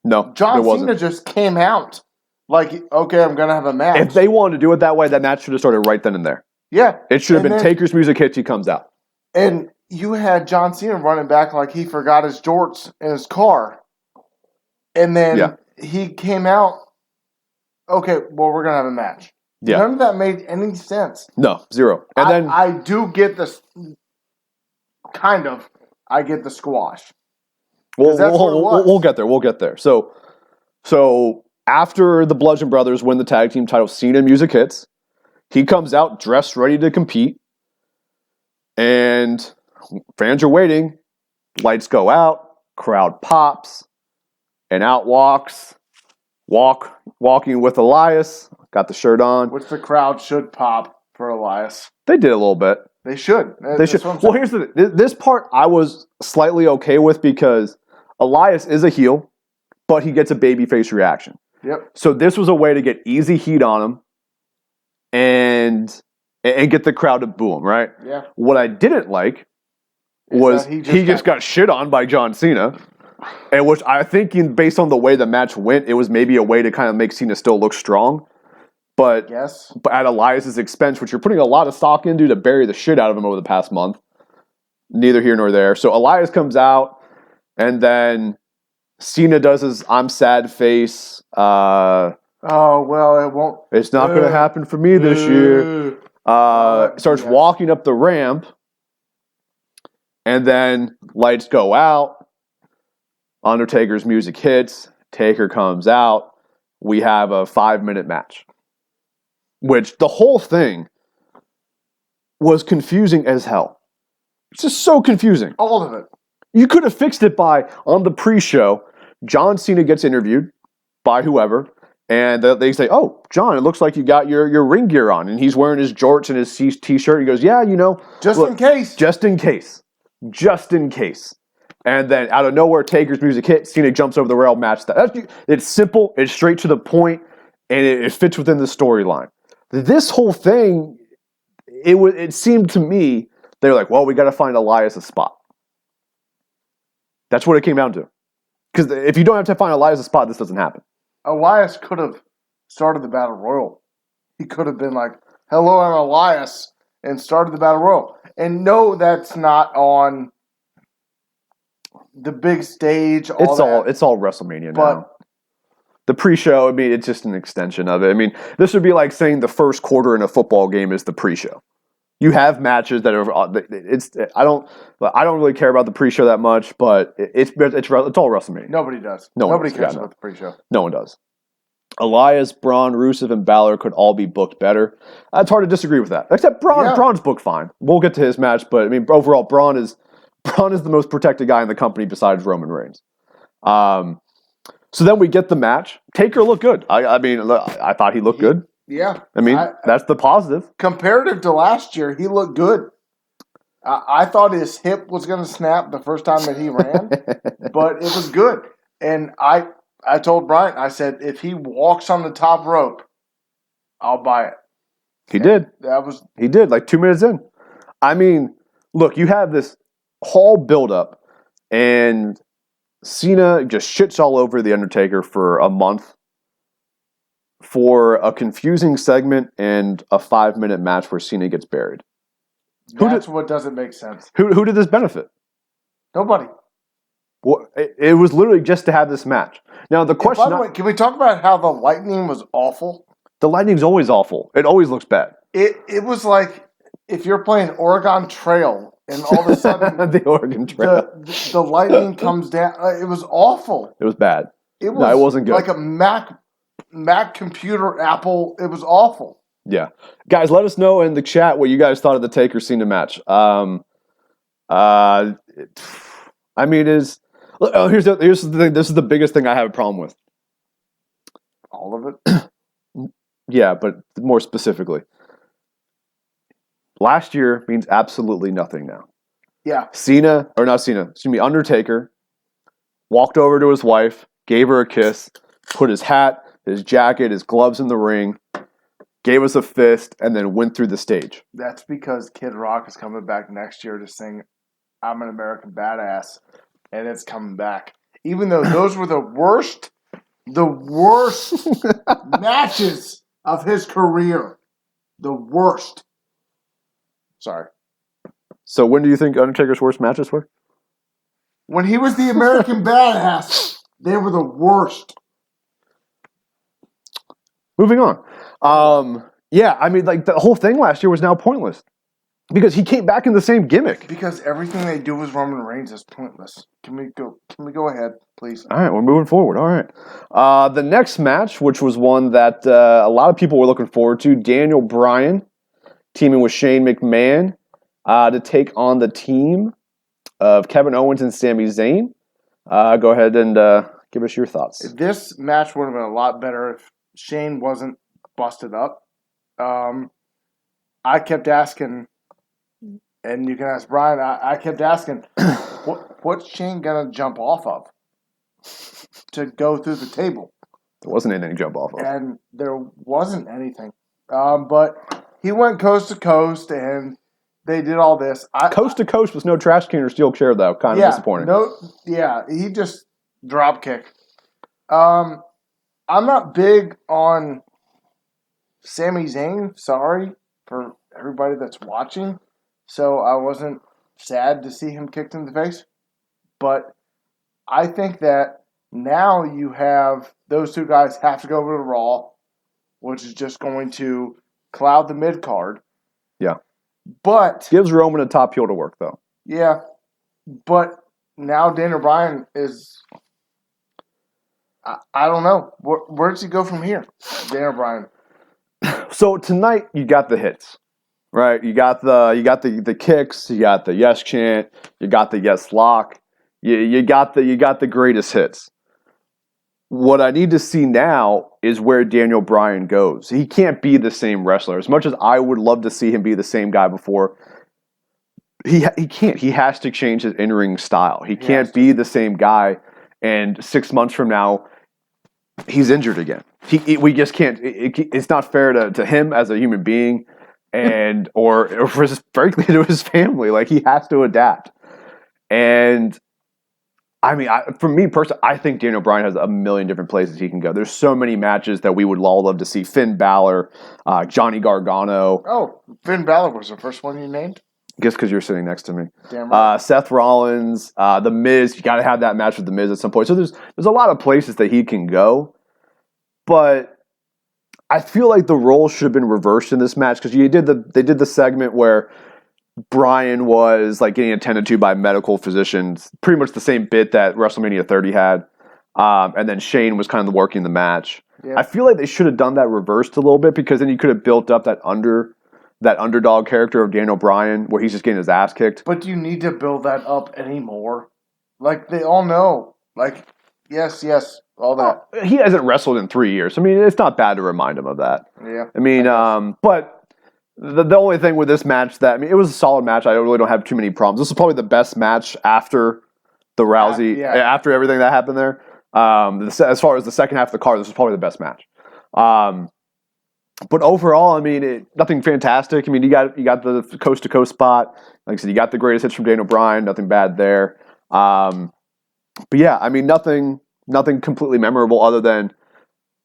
No, John Cena just came out like, okay, I'm going to have a match. If they wanted to do it that way, that match should have started right then and there. Yeah. It should have been Taker's music hits, he comes out. And you had John Cena running back like he forgot his jorts in his car. And then he came out, okay, well, we're going to have a match. Yeah. None of that made any sense. No, zero. And then I do get this, I get the squash. We'll get there. We'll get there. So after the Bludgeon Brothers win the tag team title, Cena music hits. He comes out dressed, ready to compete. And fans are waiting. Lights go out. Crowd pops. And out walking with Elias. Got the shirt on. Which the crowd should pop for Elias. They did a little bit. They should. They should. Well, here's the thing. This part I was slightly okay with because Elias is a heel, but he gets a babyface reaction. Yep. So this was a way to get easy heat on him and get the crowd to boo him, right? Yeah. What I didn't like was he just got shit on by John Cena, and which I think, based on the way the match went, it was maybe a way to kind of make Cena still look strong. But at Elias' expense, which you're putting a lot of stock into to bury the shit out of him over the past month. Neither here nor there. So Elias comes out, and then Cena does his I'm sad face. Oh, well, it won't. It's not going to happen for me this year. Starts walking up the ramp, and then lights go out. Undertaker's music hits. Taker comes out. We have a 5-minute match. Which the whole thing was confusing as hell. It's just so confusing. All of it. You could have fixed it by, on the pre-show, John Cena gets interviewed by whoever, and they say, oh, John, it looks like you got your ring gear on, and he's wearing his jorts and his t-shirt. He goes, yeah, Just in case. Just in case. Just in case. And then out of nowhere, Taker's music hits. Cena jumps over the rail, match that. It's simple. It's straight to the point, and it fits within the storyline. This whole thing, it seemed to me, they were like, well, we got to find Elias a spot. That's what it came down to. Because if you don't have to find Elias a spot, this doesn't happen. Elias could have started the Battle Royal. He could have been like, hello, I'm Elias, and started the Battle Royal. And no, that's not on the big stage. It's all WrestleMania now. The pre-show, it's just an extension of it. This would be like saying the first quarter in a football game is the pre-show. You have matches that are. I don't really care about the pre-show that much, but it's all WrestleMania. Nobody does. Nobody cares about the pre-show. No one does. Elias, Braun, Rusev, and Balor could all be booked better. It's hard to disagree with that. Except Braun. Yeah. Braun's booked fine. We'll get to his match, but I mean, overall, Braun is the most protected guy in the company besides Roman Reigns. So then we get the match. Taker looked good. I mean, I thought he looked good. Yeah. I mean, that's the positive. Comparative to last year, he looked good. I thought his hip was going to snap the first time that he ran, but it was good. And I told Bryan, I said, if he walks on the top rope, I'll buy it. He did. He did, like 2 minutes in. I mean, look, you have this whole buildup, and Cena just shits all over The Undertaker for a month for a confusing segment and a 5-minute match where Cena gets buried. That's what doesn't make sense. Who did this benefit? Nobody. Well, it was literally just to have this match. Now, the question... By the way, can we talk about how the lightning was awful? The lightning's always awful. It always looks bad. It was like if you're playing Oregon Trail and all of a sudden... the Oregon Trail. The lightning comes down. It was awful. It was bad. It wasn't good. Like a Mac computer, Apple. It was awful. Yeah. Guys, let us know in the chat what you guys thought of the Taker Cena match. I mean, here's the thing. This is the biggest thing I have a problem with. All of it? Yeah, but more specifically. Last year means absolutely nothing now. Yeah. Undertaker walked over to his wife, gave her a kiss, put his hat, his jacket, his gloves in the ring, gave us a fist, and then went through the stage. That's because Kid Rock is coming back next year to sing I'm an American Badass, and it's coming back. Even though those were the worst matches of his career. The worst. Sorry. So when do you think Undertaker's worst matches were? When he was the American Badass, they were the worst. Moving on. Yeah, I mean, like, the whole thing last year was now pointless. Because he came back in the same gimmick. Because everything they do with Roman Reigns is pointless. Can we go ahead, please? All right, we're moving forward. All right. The next match, which was one that a lot of people were looking forward to, Daniel Bryan teaming with Shane McMahon to take on the team of Kevin Owens and Sami Zayn. Go ahead and give us your thoughts. This match would have been a lot better if Shane wasn't busted up. I kept asking, and you can ask Bryan, I kept asking, what's Shane going to jump off of to go through the table? There wasn't anything to jump off of. And there wasn't anything. But he went coast to coast, and they did all this. Coast to coast with no trash can or steel chair, though. Kind of disappointing. He just drop kick. I'm not big on Sami Zayn. Sorry for everybody that's watching. So I wasn't sad to see him kicked in the face. But I think that now you have those two guys have to go over to Raw, which is just going to cloud the mid card. Yeah. But gives Roman a top heel to work, though. Yeah. But now Daniel Bryan is... I don't know. Where does he go from here, Daniel Bryan? So tonight you got the hits, right? You got the kicks, you got the yes chant, you got the yes lock, you got the greatest hits. What I need to see now is where Daniel Bryan goes. He can't be the same wrestler. As much as I would love to see him be the same guy before, he can't. He has to change his in-ring style. He can't be the same guy. And 6 months from now, he's injured again. We just can't. It's not fair to him as a human being, and or frankly to his family. Like, he has to adapt. And I mean, for me personally, I think Daniel Bryan has a million different places he can go. There's so many matches that we would all love to see. Finn Balor, Johnny Gargano. Oh, Finn Balor was the first one you named? Just because you're sitting next to me. Damn right. Seth Rollins, The Miz. You got to have that match with The Miz at some point. So there's a lot of places that he can go. But I feel like the role should have been reversed in this match because they did the segment where Bryan was like getting attended to by medical physicians, pretty much the same bit that WrestleMania 30 had. And then Shane was kind of working the match. Yeah. I feel like they should have done that reversed a little bit because then you could have built up that underdog character of Daniel Bryan where he's just getting his ass kicked. But do you need to build that up anymore? Like, they all know. Like, yes, all that. Well, he hasn't wrestled in 3 years. I mean, it's not bad to remind him of that. Yeah. I mean, but the only thing with this match it was a solid match. I really don't have too many problems. This is probably the best match after the Rousey, after everything that happened there. As far as the second half of the card, this was probably the best match. But overall, I mean, nothing fantastic. I mean, you got the coast to coast spot. Like I said, you got the greatest hits from Daniel Bryan. Nothing bad there. But yeah, I mean, nothing completely memorable other than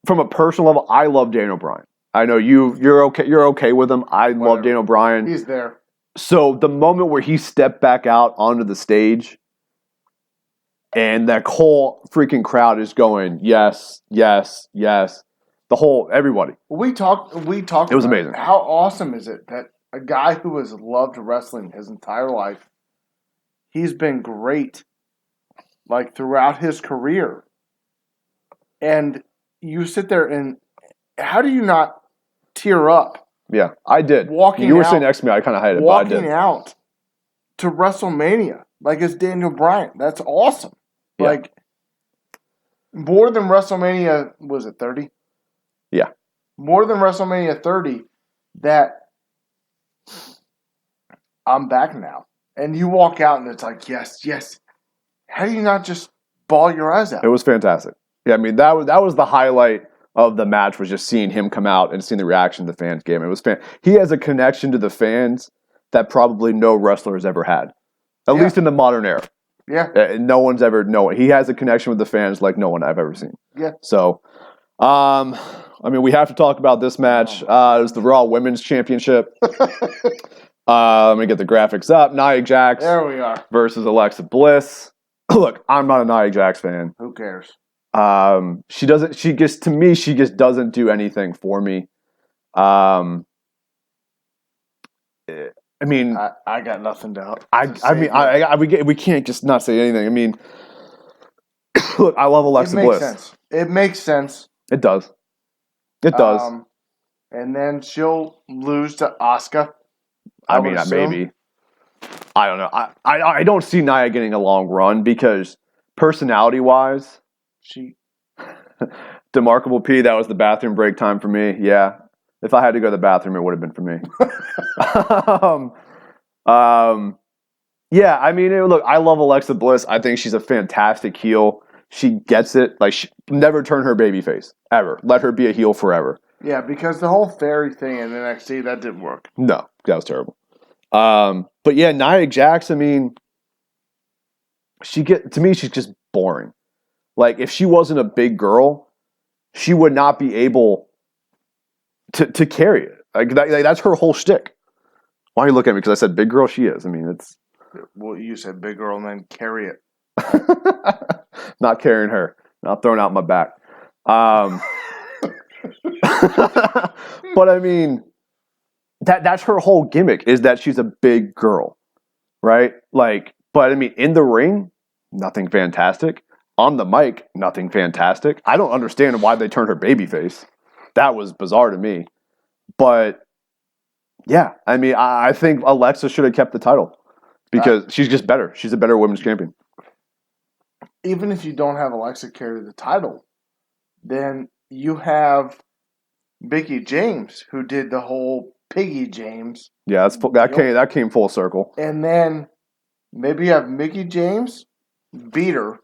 from a personal level. I love Daniel Bryan. I know you're okay. You're okay with him. I love Daniel Bryan. He's there. So the moment where he stepped back out onto the stage, and that whole freaking crowd is going, yes, yes, yes. Everybody. We talked. It was amazing. How awesome is it that a guy who has loved wrestling his entire life, he's been great, like throughout his career, and you sit there and how do you not tear up? Yeah, I did. You were sitting next to me. I kind of hid it, but I did. Walking out to WrestleMania like it's Daniel Bryan. That's awesome. Yeah. Like more than WrestleMania, was it 30? Yeah. More than WrestleMania 30 that I'm back now. And you walk out and it's like, yes, yes. How do you not just bawl your eyes out? It was fantastic. Yeah, I mean, that was the highlight of the match was just seeing him come out and seeing the reaction the fans gave him. It was he has a connection to the fans that probably no wrestler has ever had. At least in the modern era. Yeah. No one's ever he has a connection with the fans like no one I've ever seen. Yeah. So I mean, we have to talk about this match. It was the Raw Women's Championship. Let me get the graphics up. Nia Jax. There we are. Versus Alexa Bliss. Look, I'm not a Nia Jax fan. Who cares? She just doesn't do anything for me. I mean, I got nothing to. We can't just not say anything. I mean, look, I love Alexa Bliss. It makes sense. It does. It does. And then she'll lose to Asuka. I mean, maybe. I don't know. I don't see Nia getting a long run because personality-wise, Demarkable P, that was the bathroom break time for me. Yeah. If I had to go to the bathroom, it would have been for me. Yeah, I mean, look, I love Alexa Bliss. I think she's a fantastic heel. She gets it. Like, never turn her babyface, ever. Let her be a heel forever. Yeah, because the whole fairy thing in NXT, that didn't work. No, that was terrible. But yeah, Nia Jax, I mean, to me, she's just boring. Like, if she wasn't a big girl, she would not be able to carry it. Like that's her whole shtick. Why are you looking at me? Because I said big girl, she is. I mean, it's... Well, you said big girl and then carry it. Not carrying her. Not throwing out my back. But I mean, that's her whole gimmick is that she's a big girl, right? Like, but I mean, in the ring, nothing fantastic. On the mic, nothing fantastic. I don't understand why they turned her babyface. That was bizarre to me. But yeah, I mean, I think Alexa should have kept the title because she's just better. She's a better women's champion. Even if you don't have Alexa carry the title, then you have Mickie James, who did the whole Piggy James. Yeah, that came full circle. And then maybe you have Mickie James beat her.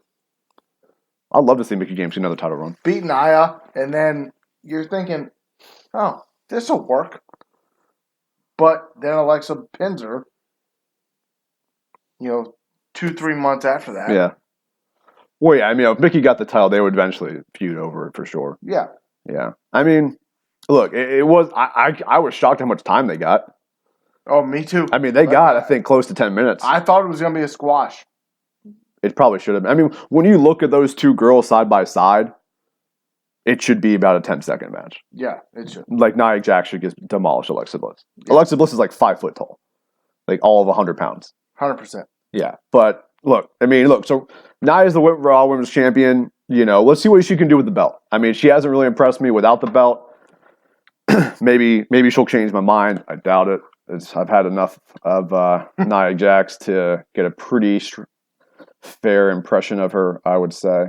I'd love to see Mickie James get another title run. Beat Nia, and then you're thinking, oh, this will work. But then Alexa pins her, 2-3 months after that. Yeah. Well, yeah, I mean, if Mickie got the title, they would eventually feud over it for sure. Yeah. Yeah. I mean, look, it was, I was shocked how much time they got. Oh, me too. I mean, they got, I think, close to 10 minutes. I thought it was going to be a squash. It probably should have been. I mean, when you look at those two girls side by side, it should be about a 10-second match. Yeah, it should. Like, Nia Jax should just demolish Alexa Bliss. Yeah. Alexa Bliss is like 5 foot tall. Like, all of 100 pounds. 100%. Yeah. But, so Nia is the Raw Women's Champion. let's see what she can do with the belt. I mean, she hasn't really impressed me without the belt. maybe she'll change my mind. I doubt it. I've had enough of Nia Jax to get a pretty fair impression of her, I would say.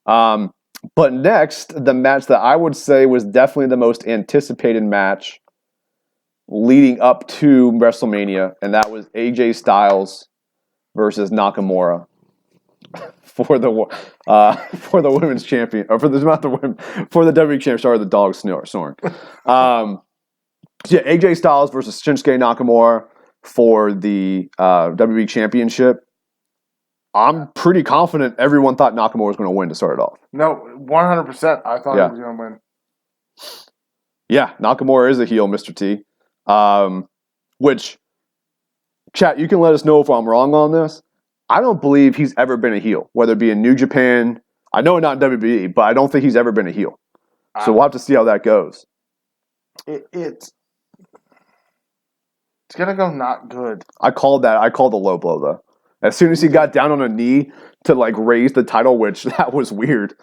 But next, the match that I would say was definitely the most anticipated match leading up to WrestleMania, and that was AJ Styles versus Nakamura for the women's champion, or for the WWE champion. Sorry, the dog snoring. AJ Styles versus Shinsuke Nakamura for the WWE championship. I'm pretty confident everyone thought Nakamura was going to win to start it off. No, 100%. I thought he was going to win. Yeah, Nakamura is a heel, Mr. T. Which, chat, you can let us know if I'm wrong on this. I don't believe he's ever been a heel, whether it be in New Japan. I know not in WWE, but I don't think he's ever been a heel. So we'll have to see how that goes. It's going to go not good. I called the low blow, though. As soon as he got down on a knee to raise the title, which that was weird,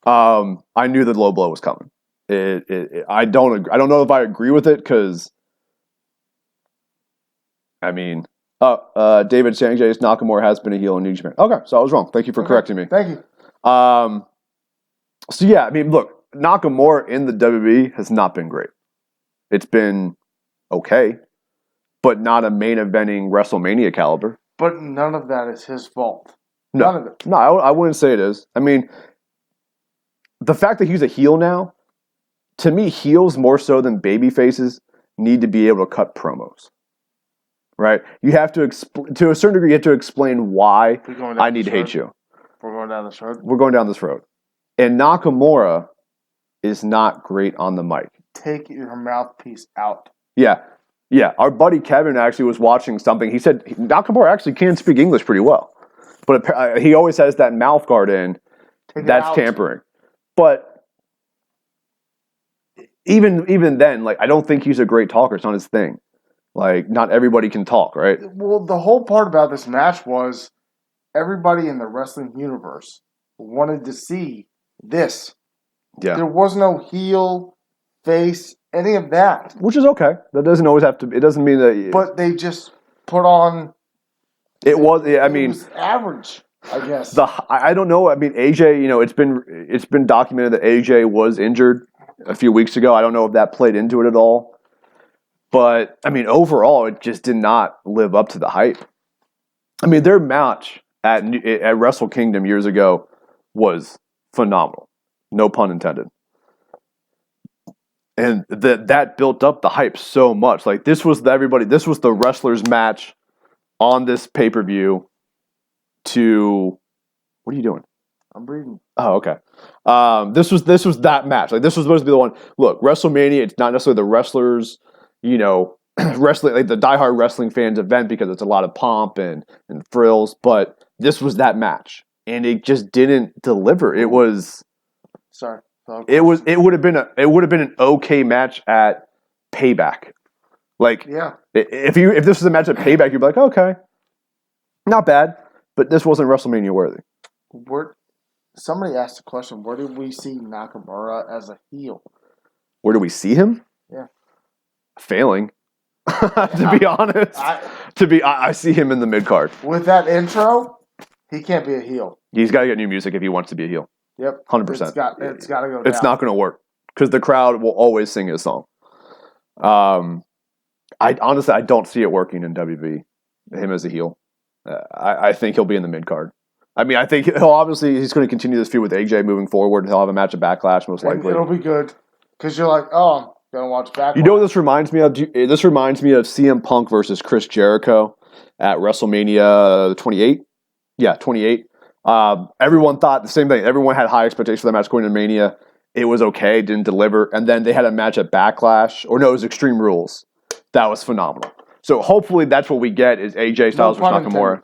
I knew the low blow was coming. I don't know if I agree with it because, I mean, David Sanjay's Nakamura has been a heel in New Japan. Okay, so I was wrong. Thank you for correcting me. Thank you. So yeah, I mean, look, Nakamura in the WWE has not been great. It's been okay, but not a main eventing WrestleMania caliber. But none of that is his fault. None of it. No, I wouldn't say it is. I mean, the fact that he's a heel now, to me, heels more so than baby faces need to be able to cut promos. Right? You have to, to a certain degree, you have to explain why I need to hate you. We're going down this road? We're going down this road. And Nakamura is not great on the mic. Take your mouthpiece out. Yeah. Yeah, our buddy Kevin actually was watching something. He said Nakamura actually can speak English pretty well. But he always has that mouth guard in. That's tampering. But even then, I don't think he's a great talker. It's not his thing. Not everybody can talk, right? Well, the whole part about this match was everybody in the wrestling universe wanted to see this. Yeah. There was no heel, face, any of that. Which is okay. That doesn't always have to. It doesn't mean that. But they just put on. It was. I mean, it was average. I guess. I don't know. I mean, AJ. It's been documented that AJ was injured a few weeks ago. I don't know if that played into it at all. But I mean, overall, it just did not live up to the hype. I mean, their match at Wrestle Kingdom years ago was phenomenal. No pun intended. And that built up the hype so much. This was the wrestlers' match on this pay-per-view to... What are you doing? I'm breathing. Oh, okay. This was that match. This was supposed to be the one. Look, WrestleMania, it's not necessarily the wrestlers, wrestling, the diehard wrestling fans event because it's a lot of pomp and frills, but this was that match. And it just didn't deliver. It was... Sorry. It would have been an okay match at Payback. If this was a match at Payback, you'd be like, okay, not bad, but this wasn't WrestleMania worthy. Somebody asked the question: where did we see Nakamura as a heel? Where do we see him? Yeah, failing. To be honest, I see him in the mid card. With that intro, he can't be a heel. He's got to get new music if he wants to be a heel. Yep, 100%. It's got to go down. It's not going to work because the crowd will always sing his song. I don't see it working in WB. Him as a heel, I think he'll be in the mid card. I mean, I think he's going to continue this feud with AJ moving forward. He'll have a match at Backlash most likely. It'll be good because you're like, oh, I'm gonna watch Backlash. You know what this reminds me of? This reminds me of CM Punk versus Chris Jericho at WrestleMania 28. Yeah, 28. Everyone thought the same thing. Everyone had high expectations for that match going to Mania. It was okay, didn't deliver. And then they had a match at Backlash. Or no, it was Extreme Rules. That was phenomenal. So hopefully that's what we get is AJ Styles versus Nakamura.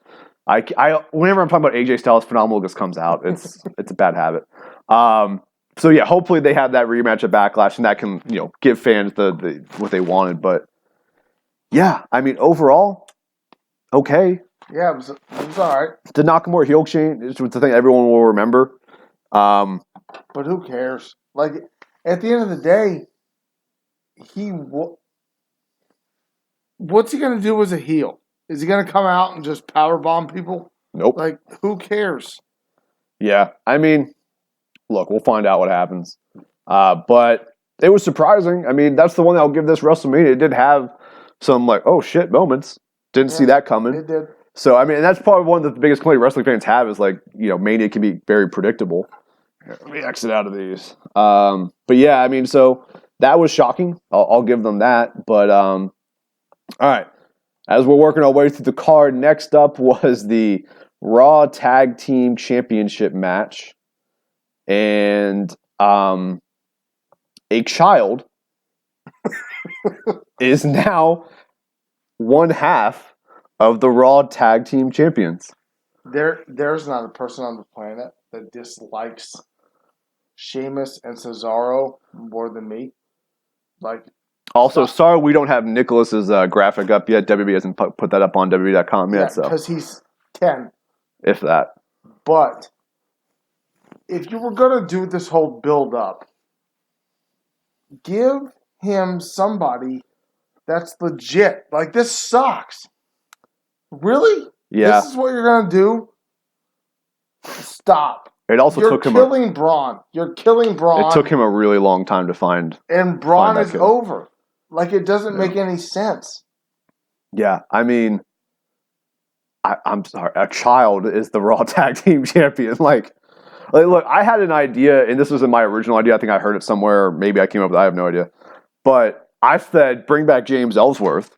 Whenever I'm talking about AJ Styles, phenomenal just comes out. It's a bad habit. So yeah, hopefully they have that rematch at Backlash and that can, give fans the what they wanted. But yeah, I mean overall, okay. Yeah, it was all right. The Nakamura heel chain is the thing everyone will remember. But who cares? Like, at the end of the day, what's he going to do as a heel? Is he going to come out and just powerbomb people? Nope. Like, who cares? Yeah, I mean, look, we'll find out what happens. But it was surprising. I mean, that's the one that I'll give this WrestleMania. It did have some, like, oh, shit moments. Didn't see that coming. It did. So, I mean, and that's probably one of the biggest complaints wrestling fans have is, like, Mania can be very predictable. Let me exit out of these. But, yeah, I mean, so that was shocking. I'll give them that. But, all right. As we're working our way through the card, next up was the Raw Tag Team Championship match. And a child is now one half of the Raw Tag Team Champions. There's not a person on the planet that dislikes Sheamus and Cesaro more than me. Like, also, sorry we don't have Nicholas's graphic up yet. WWE hasn't put that up on WWE.com yet. Because he's 10. If that. But if you were going to do this whole build-up, give him somebody that's legit. Like, this sucks. Really? Yeah. This is what you're going to do? Stop. It also took him. You're killing Braun. You're killing Braun. It took him a really long time to find. And Braun is over. Like, it doesn't make any sense. Yeah, I mean, I'm sorry. A child is the Raw Tag Team Champion. Like, look, I had an idea, and this wasn't my original idea. I think I heard it somewhere. Maybe I came up with it. I have no idea. But I said, bring back James Ellsworth.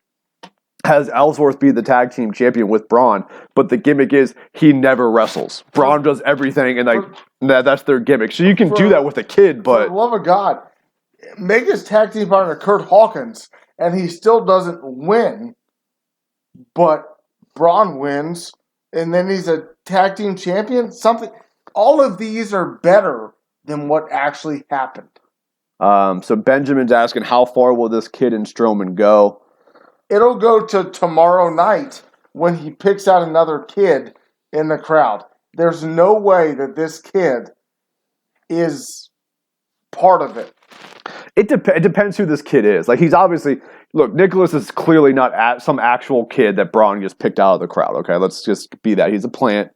Has Ellsworth be the tag team champion with Braun, but the gimmick is he never wrestles. Braun does everything, and that's their gimmick. So you can do that with a kid, but for the love of God, make his tag team partner Kurt Hawkins, and he still doesn't win, but Braun wins, and then he's a tag team champion. All of these are better than what actually happened. So Benjamin's asking, how far will this kid and Strowman go? It'll go to tomorrow night when he picks out another kid in the crowd. There's no way that this kid is part of it. It depends who this kid is. Like, he's obviously... Look, Nicholas is clearly not some actual kid that Braun just picked out of the crowd, okay? Let's just be that. He's a plant.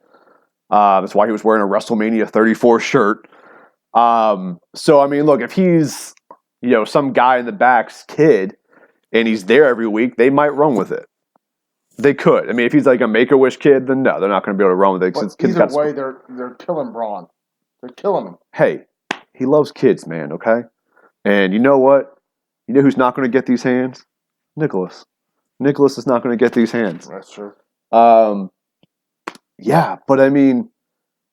That's why he was wearing a WrestleMania 34 shirt. So, I mean, look, if he's, some guy in the back's kid... and he's there every week, they might run with it. They could. I mean, if he's like a Make-A-Wish kid, then no, they're not going to be able to run with it. But either way, they're killing Braun. They're killing him. Hey, he loves kids, man, okay? And you know what? You know who's not going to get these hands? Nicholas. Nicholas is not going to get these hands. That's true. Yeah, but I mean,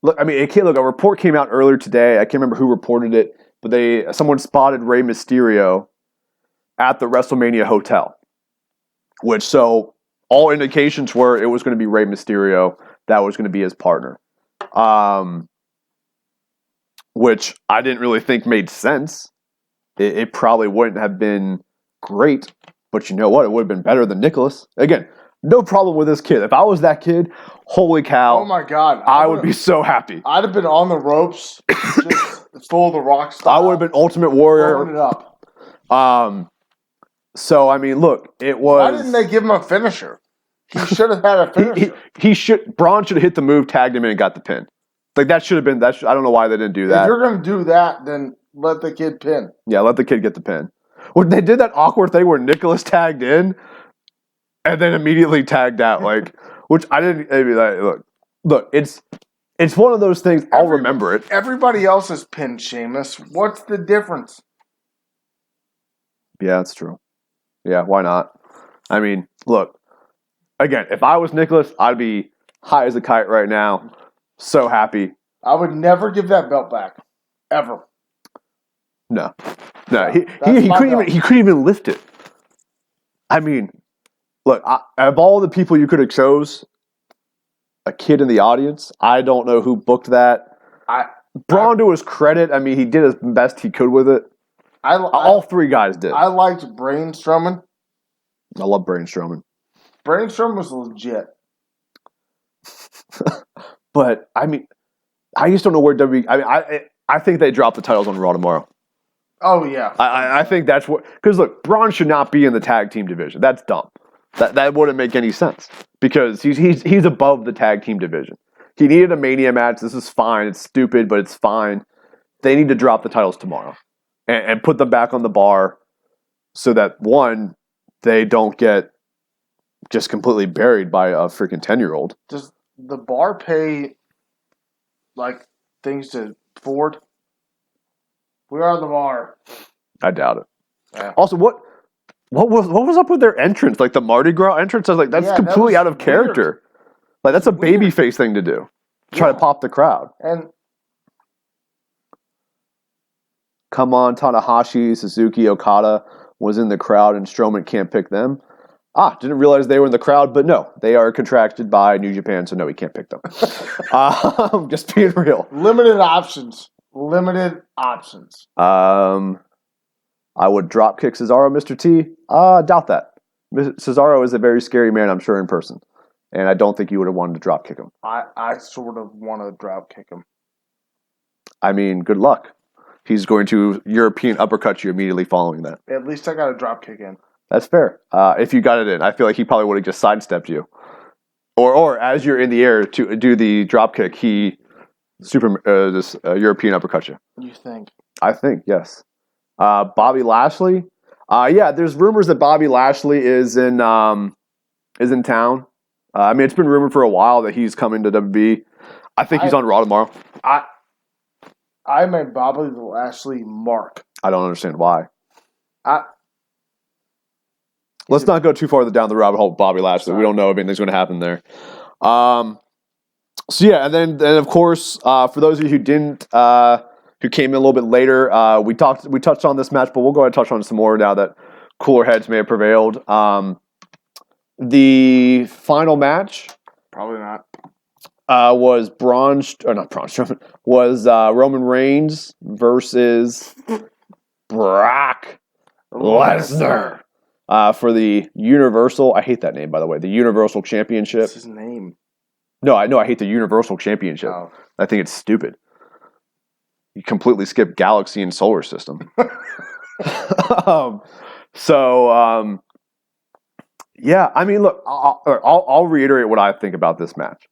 look, a report came out earlier today. I can't remember who reported it, but someone spotted Rey Mysterio at the WrestleMania hotel, so all indications were it was going to be Rey Mysterio that was going to be his partner, which I didn't really think made sense. It probably wouldn't have been great, but you know what? It would have been better than Nicholas. Again, no problem with this kid. If I was that kid, holy cow. Oh my God. I would be so happy. I'd have been on the ropes, just full of the Rock style. I would have been Ultimate Warrior. Blowing it up. So, I mean, look, it was... Why didn't they give him a finisher? He should have had a finisher. Braun should have hit the move, tagged him in, and got the pin. Like, that should have been... I don't know why they didn't do that. If you're going to do that, then let the kid pin. Yeah, let the kid get the pin. Well, they did that awkward thing where Nicholas tagged in and then immediately tagged out. Which I didn't... I mean, look, it's one of those things, I'll remember it. Everybody else has pinned Sheamus. What's the difference? Yeah, that's true. Yeah, why not? I mean, look, again, if I was Nicholas, I'd be high as a kite right now. So happy. I would never give that belt back. Ever. No. He couldn't even lift it. I mean, look, of all the people you could have chose, a kid in the audience, I don't know who booked that. Braun, to his credit, I mean, he did as best he could with it. All three guys did. I liked Braun Strowman. I love Braun Strowman. Braun Strowman was legit. But, I mean, I just don't know where WWE. I mean, I think they drop the titles on Raw tomorrow. Oh yeah, I think that's what. Because look, Braun should not be in the tag team division. That's dumb. That wouldn't make any sense because he's above the tag team division. He needed a Mania match. This is fine. It's stupid, but it's fine. They need to drop the titles tomorrow and put them back on the bar so that, one, they don't get just completely buried by a freaking 10-year-old. Does the bar pay like things to Ford? We are the bar. I doubt it. Yeah. Also, what was up with their entrance? Like the Mardi Gras entrance? I was like, that's completely out of character. Like that's a babyface thing to do. Try to pop the crowd. And come on, Tanahashi, Suzuki, Okada was in the crowd, and Strowman can't pick them. Didn't realize they were in the crowd, but no, they are contracted by New Japan, so no, he can't pick them. Just being real. Limited options. Limited options. I would drop kick Cesaro, Mr. T. Doubt that. Cesaro is a very scary man, I'm sure, in person. And I don't think you would have wanted to drop kick him. I sort of want to drop kick him. I mean, good luck. He's going to European uppercut you immediately following that. At least I got a drop kick in. That's fair. If you got it in, I feel like he probably would have just sidestepped you. Or as you're in the air to do the drop kick, he European uppercut you. You think? I think, yes. Bobby Lashley. Yeah, there's rumors that Bobby Lashley is in town. I mean, it's been rumored for a while that he's coming to WWE. I think he's on Raw tomorrow. I'm a Bobby Lashley mark. I don't understand why. Let's not go too far down the rabbit hole with Bobby Lashley. We don't know if anything's going to happen there. So yeah, and then of course, for those of you who didn't, who came in a little bit later, we touched on this match, but we'll go ahead and touch on some more now that cooler heads may have prevailed. The final match, probably not, was Strowman, was Roman Reigns versus Brock Lesnar. For the Universal, I hate that name, by the way, the Universal Championship. What's his name? No, I hate the Universal Championship. Oh. I think it's stupid. You completely skip Galaxy and Solar System. Yeah, I mean, look, I'll reiterate what I think about this match.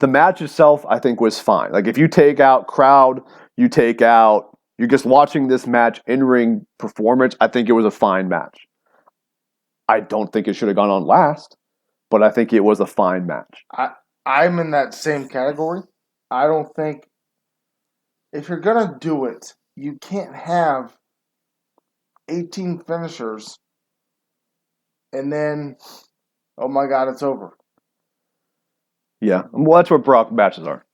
The match itself, I think, was fine. Like, if you take out crowd, you're just watching this match, in-ring performance, I think it was a fine match. I don't think it should have gone on last, but I think it was a fine match. I'm in that same category. I don't think if you're going to do it, you can't have 18 finishers and then, oh my God, it's over. Yeah, well, that's what Brock matches are.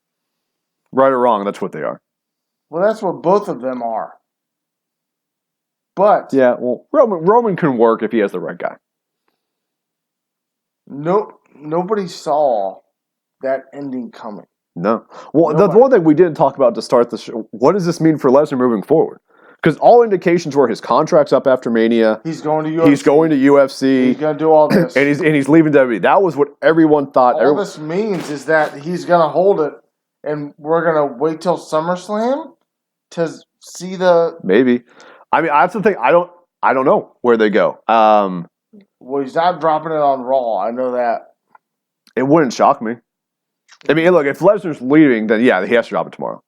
Right or wrong, that's what they are. Well, that's what both of them are. But yeah, well, Roman can work if he has the right guy. Nobody saw that ending coming. No. Well, the one thing we didn't talk about to start the show, what does this mean for Lesnar moving forward? Because all indications were his contract's up after Mania. He's going to UFC. He's going to UFC. He's going to do all this. and he's leaving WWE. That was what everyone thought. All this means is that he's going to hold it, and we're going to wait till SummerSlam to see the... Maybe. I mean, that's the thing. I don't know where they go. Well, he's not dropping it on Raw. I know that. It wouldn't shock me. I mean, look, if Lesnar's leaving, then yeah, he has to drop it tomorrow.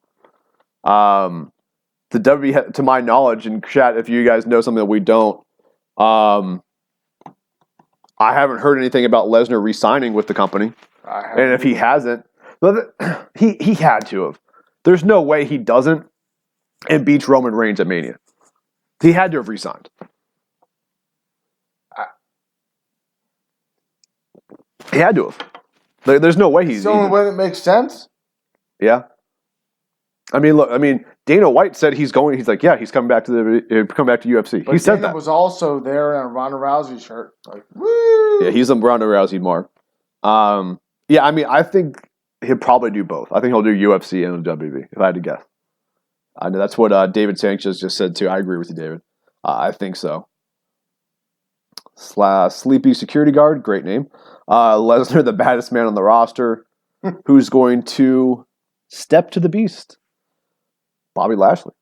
The WWE, to my knowledge, and chat, if you guys know something that we don't, I haven't heard anything about Lesnar re-signing with the company. And if he hasn't, he had to have. There's no way he doesn't and beats Roman Reigns at Mania. He had to have re-signed. He had to have. There's no way he's... It's the only way that makes sense? Yeah. I mean, Dana White said he's going. He's like, yeah, he's coming back to UFC. But he said Dana that. Was also there in a Ronda Rousey shirt. Like, woo! Yeah, he's a Ronda Rousey mark. Yeah, I mean, I think he'll probably do both. I think he'll do UFC and WWE, if I had to guess. I know that's what David Sanchez just said too. I agree with you, David. I think so. Sleepy Security Guard, great name. Lesnar, the baddest man on the roster, who's going to Step to the beast. Bobby Lashley.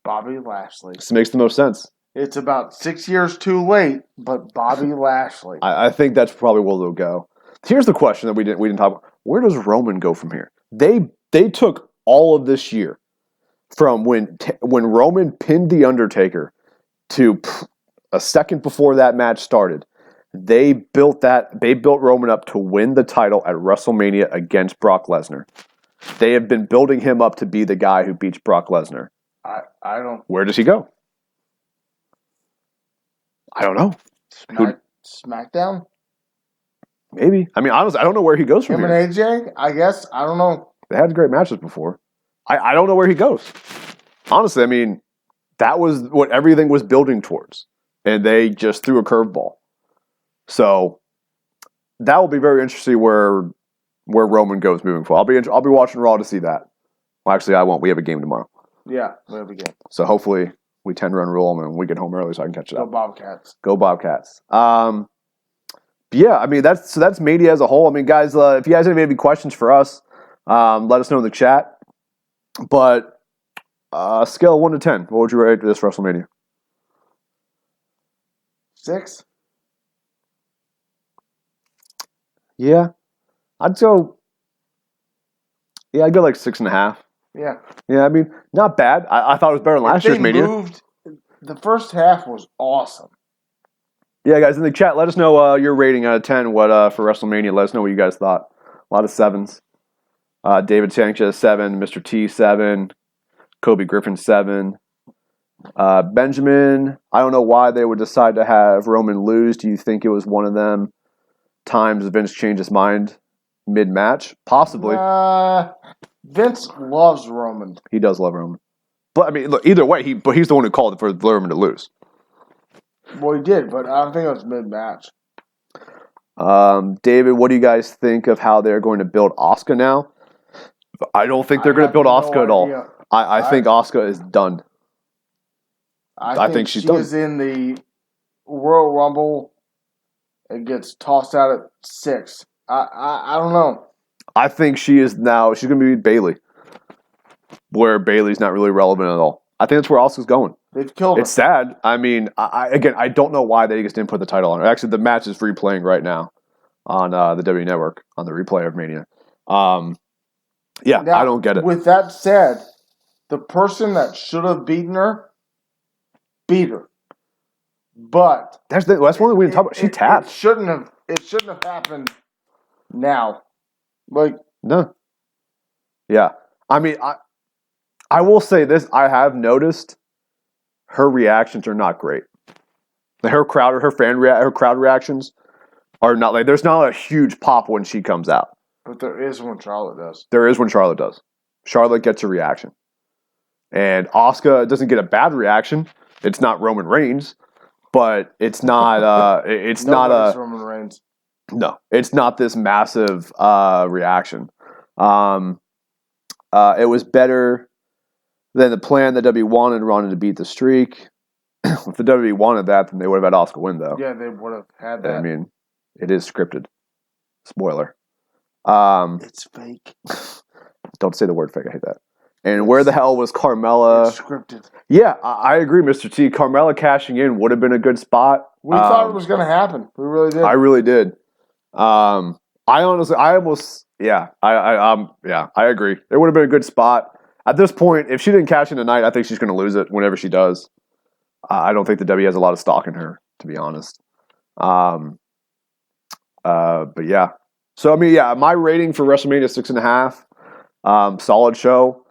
Bobby Lashley. This makes the most sense. It's about 6 years too late, but Bobby Lashley. I think that's probably where they'll go. Here's the question that we didn't talk about. Where does Roman go from here? They took all of this year from when Roman pinned The Undertaker to a second before that match started. They built Roman up to win the title at WrestleMania against Brock Lesnar. They have been building him up to be the guy who beats Brock Lesnar. I don't. Where does he go? I don't know. SmackDown? Maybe. I mean, honestly, I don't know where he goes from Him here. and AJ? I guess. I don't know. They had great matches before. I don't know where he goes. Honestly, I mean, that was what everything was building towards. And they just threw a curveball. So that will be very interesting where Roman goes moving forward. I'll be watching Raw to see that. Well, actually, I won't. We have a game tomorrow. Yeah, we have a game. So hopefully we 10-run rule them and we get home early so I can catch it Go up. Bobcats. Go Bobcats. Yeah, I mean, that's Mania as a whole. I mean, guys, if you guys have any questions for us, let us know in the chat. But scale of 1 to 10, what would you rate this WrestleMania? 6? Yeah, I'd go like 6.5. Yeah. Yeah, I mean, not bad. I thought it was better than last year's Mania. The first half was awesome. Yeah, guys, in the chat, let us know your rating out of 10. What for WrestleMania? Let us know what you guys thought. A lot of 7s. David Sanchez 7, Mr. T 7, Kobe Griffin 7. Benjamin, I don't know why they would decide to have Roman lose. Do you think it was one of them times Vince changed his mind mid-match? Possibly. Vince loves Roman. He does love Roman. But, I mean, look, either way, he's the one who called for Roman to lose. Well, he did, but I don't think it was mid-match. David, what do you guys think of how they're going to build Asuka now? I don't think they're going to build Asuka at all. I think Asuka is done. I think she's done. Is in the Royal Rumble and gets tossed out at 6. I don't know. I think she's going to be Bayley, where Bayley's not really relevant at all. I think that's where Asuka's going. They've killed her. It's sad. I mean, I don't know why they just didn't put the title on her. Actually, the match is replaying right now on the W Network on the replay of Mania. Yeah, now, I don't get it. With that said, the person that should have beaten her, beat her. But that's one thing we didn't talk about. She tapped. It shouldn't have happened now. No. Yeah. I mean, I will say this. I have noticed her reactions are not great. Her crowd reactions are not like. There's not a huge pop when she comes out. But there is when Charlotte does. There is when Charlotte does. Charlotte gets a reaction. And Asuka doesn't get a bad reaction. It's not Roman Reigns, but it's not. It's not a Roman Reigns. No, it's not this massive reaction. It was better than the plan that WWE wanted to beat the streak. If the WWE wanted that, then they would have had Asuka win, though. Yeah, they would have had that. I mean, it is scripted. Spoiler. It's fake. Don't say the word fake. I hate that. And where the hell was Carmella? It's scripted. Yeah, I agree, Mr. T. Carmella cashing in would have been a good spot. We thought it was going to happen. We really did. I really did. I agree. It would have been a good spot. At this point, if she didn't cash in tonight, I think she's going to lose it whenever she does. I don't think the W has a lot of stock in her, to be honest. But yeah. So, I mean, yeah, my rating for WrestleMania is 6.5. Solid show.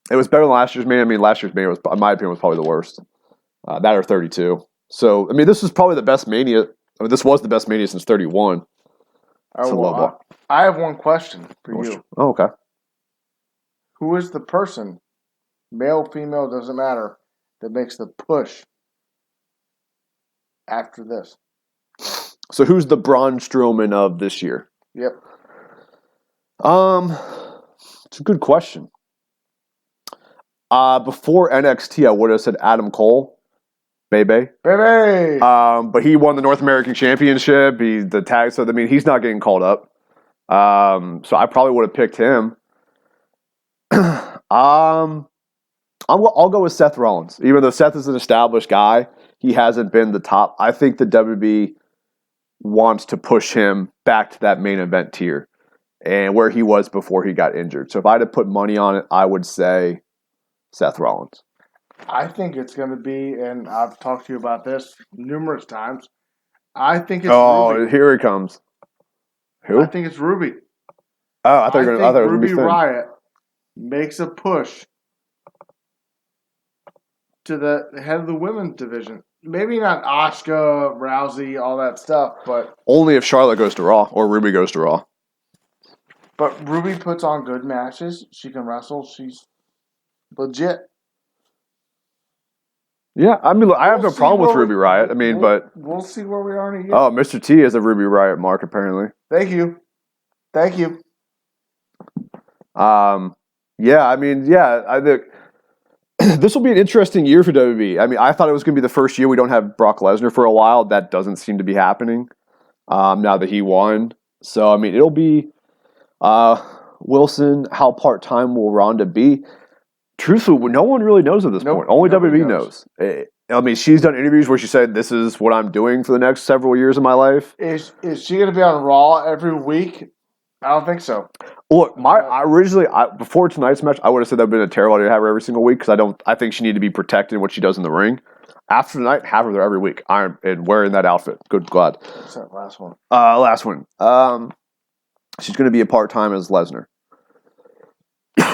It was better than last year's Mania. I mean, last year's Mania, was, in my opinion, was probably the worst. That or 32. So, I mean, this is probably the best Mania. I mean, this was the best Mania since 31. I have one question for you. Oh, okay. Who is the person, male, female, doesn't matter, that makes the push after this? So who's the Braun Strowman of this year? Yep. It's a good question. Before NXT, I would have said Adam Cole. Baby. Baby! But he won the North American Championship. He's the tag, so I mean, he's not getting called up. So I probably would have picked him. I'll go with Seth Rollins. Even though Seth is an established guy, he hasn't been the top. I think the WB wants to push him back to that main event tier and where he was before he got injured. So if I had to put money on it, I would say Seth Rollins. I think it's going to be, and I've talked to you about this numerous times. I think it's Ruby. Here he comes. Who? I think it's Ruby. Oh, I thought it was going to Ruby be Finn. Riott makes a push to the head of the women's division. Maybe not Asuka, Rousey, all that stuff, but only if Charlotte goes to Raw or Ruby goes to Raw. But Ruby puts on good matches. She can wrestle. She's legit. Yeah, I mean, I have no problem with Ruby Riott. I mean, but we'll see where we are in a year. Oh, Mr. T is a Ruby Riott mark apparently. Thank you. Yeah, I mean, I think this will be an interesting year for WWE. I mean, I thought it was going to be the first year we don't have Brock Lesnar for a while. That doesn't seem to be happening now that he won. So, I mean, it'll be Wilson. How part-time will Ronda be? Truthfully, no one really knows at this point. Only WWE knows. I mean, she's done interviews where she said, "This is what I'm doing for the next several years of my life." Is she going to be on Raw every week? I don't think so. Look, before tonight's match, I would have said that would have been a terrible idea to have her every single week because I think she needed to be protected in what she does in the ring. After tonight, have her there every week. And wearing that outfit. Good God. What's that last one? Last one. She's going to be a part-time as Lesnar.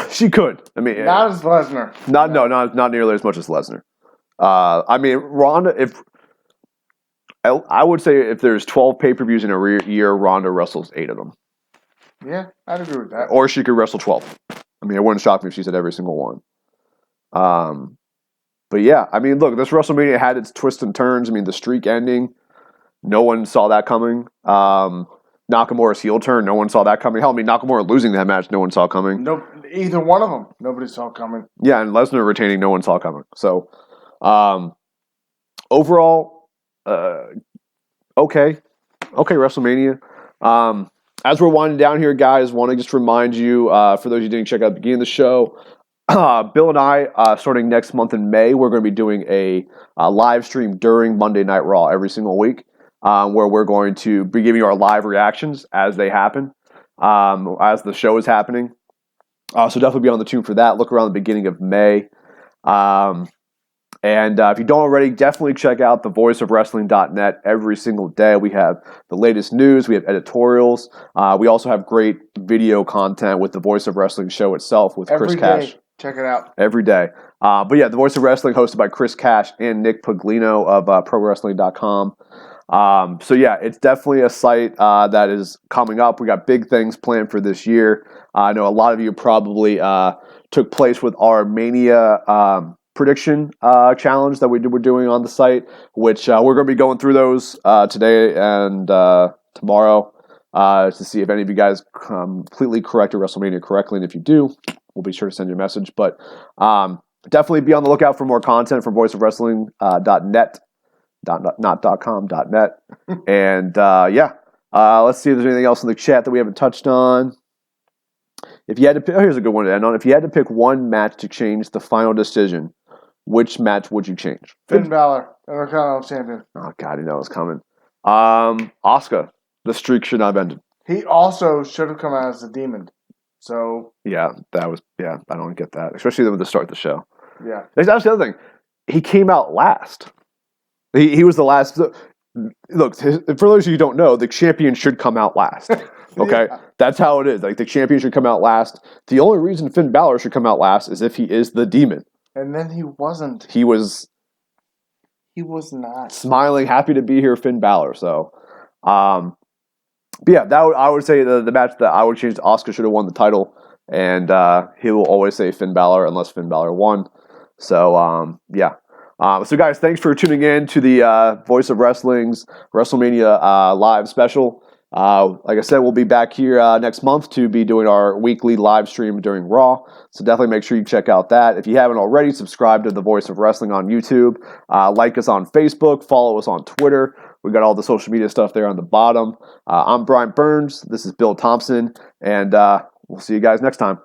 She could. I mean, not as Lesnar. Not nearly as much as Lesnar. I mean, Ronda. I would say if there's 12 pay-per-views in a year, Ronda wrestles 8 of them. Yeah, I'd agree with that. Or she could wrestle 12. I mean, it wouldn't shock me if she said every single one. But yeah, I mean, look, this WrestleMania had its twists and turns. I mean, the streak ending, no one saw that coming. Nakamura's heel turn, no one saw that coming. Hell, I mean, Nakamura losing that match, no one saw coming. No, either one of them, nobody saw coming. Yeah, and Lesnar retaining, no one saw coming. So, overall, okay, WrestleMania. As we're winding down here, guys, want to just remind you, for those who didn't check out the beginning of the show, Bill and I, starting next month in May, we're going to be doing a live stream during Monday Night Raw every single week, where we're going to be giving you our live reactions as they happen, as the show is happening. So definitely be on the tune for that. Look around the beginning of May. And if you don't already, definitely check out thevoiceofwrestling.net every single day. We have the latest news. We have editorials. We also have great video content with the Voice of Wrestling show itself with Chris Cash. Check it out. Every day. But yeah, the Voice of Wrestling hosted by Chris Cash and Nick Paglino of ProWrestling.com. So yeah, it's definitely a site that is coming up. We got big things planned for this year. I know a lot of you probably took place with our Mania prediction challenge that we're doing on the site, which we're going to be going through those today and tomorrow to see if any of you guys completely corrected WrestleMania correctly, and if you do, we'll be sure to send you a message. But definitely be on the lookout for more content from voiceofwrestling.net, not .com, .net. And let's see if there's anything else in the chat that we haven't touched on. If you had to pick, here's a good one to end on. If you had to pick one match to change the final decision, which match would you change? Finn Balor, Intercontinental Champion. Oh God, you know it's coming. Asuka, the streak should not have ended. He also should have come out as a demon. So I don't get that, especially with the start of the show. Yeah, that's the other thing. He came out last. He was the last. Look, for those of you who don't know, the champion should come out last. Okay, That's how it is. Like the champion should come out last. The only reason Finn Balor should come out last is if he is the demon. And then he wasn't. He was not smiling, happy to be here, Finn Balor. So, I would say the match that I would change. Asuka should have won the title, and he will always say Finn Balor unless Finn Balor won. So, so guys, thanks for tuning in to the Voice of Wrestling's WrestleMania live special. Like I said, we'll be back here next month to be doing our weekly live stream during Raw. So definitely make sure you check out that. If you haven't already, subscribe to The Voice of Wrestling on YouTube. Like us on Facebook. Follow us on Twitter. We got all the social media stuff there on the bottom. I'm Brian Burns. This is Bill Thompson, and we'll see you guys next time.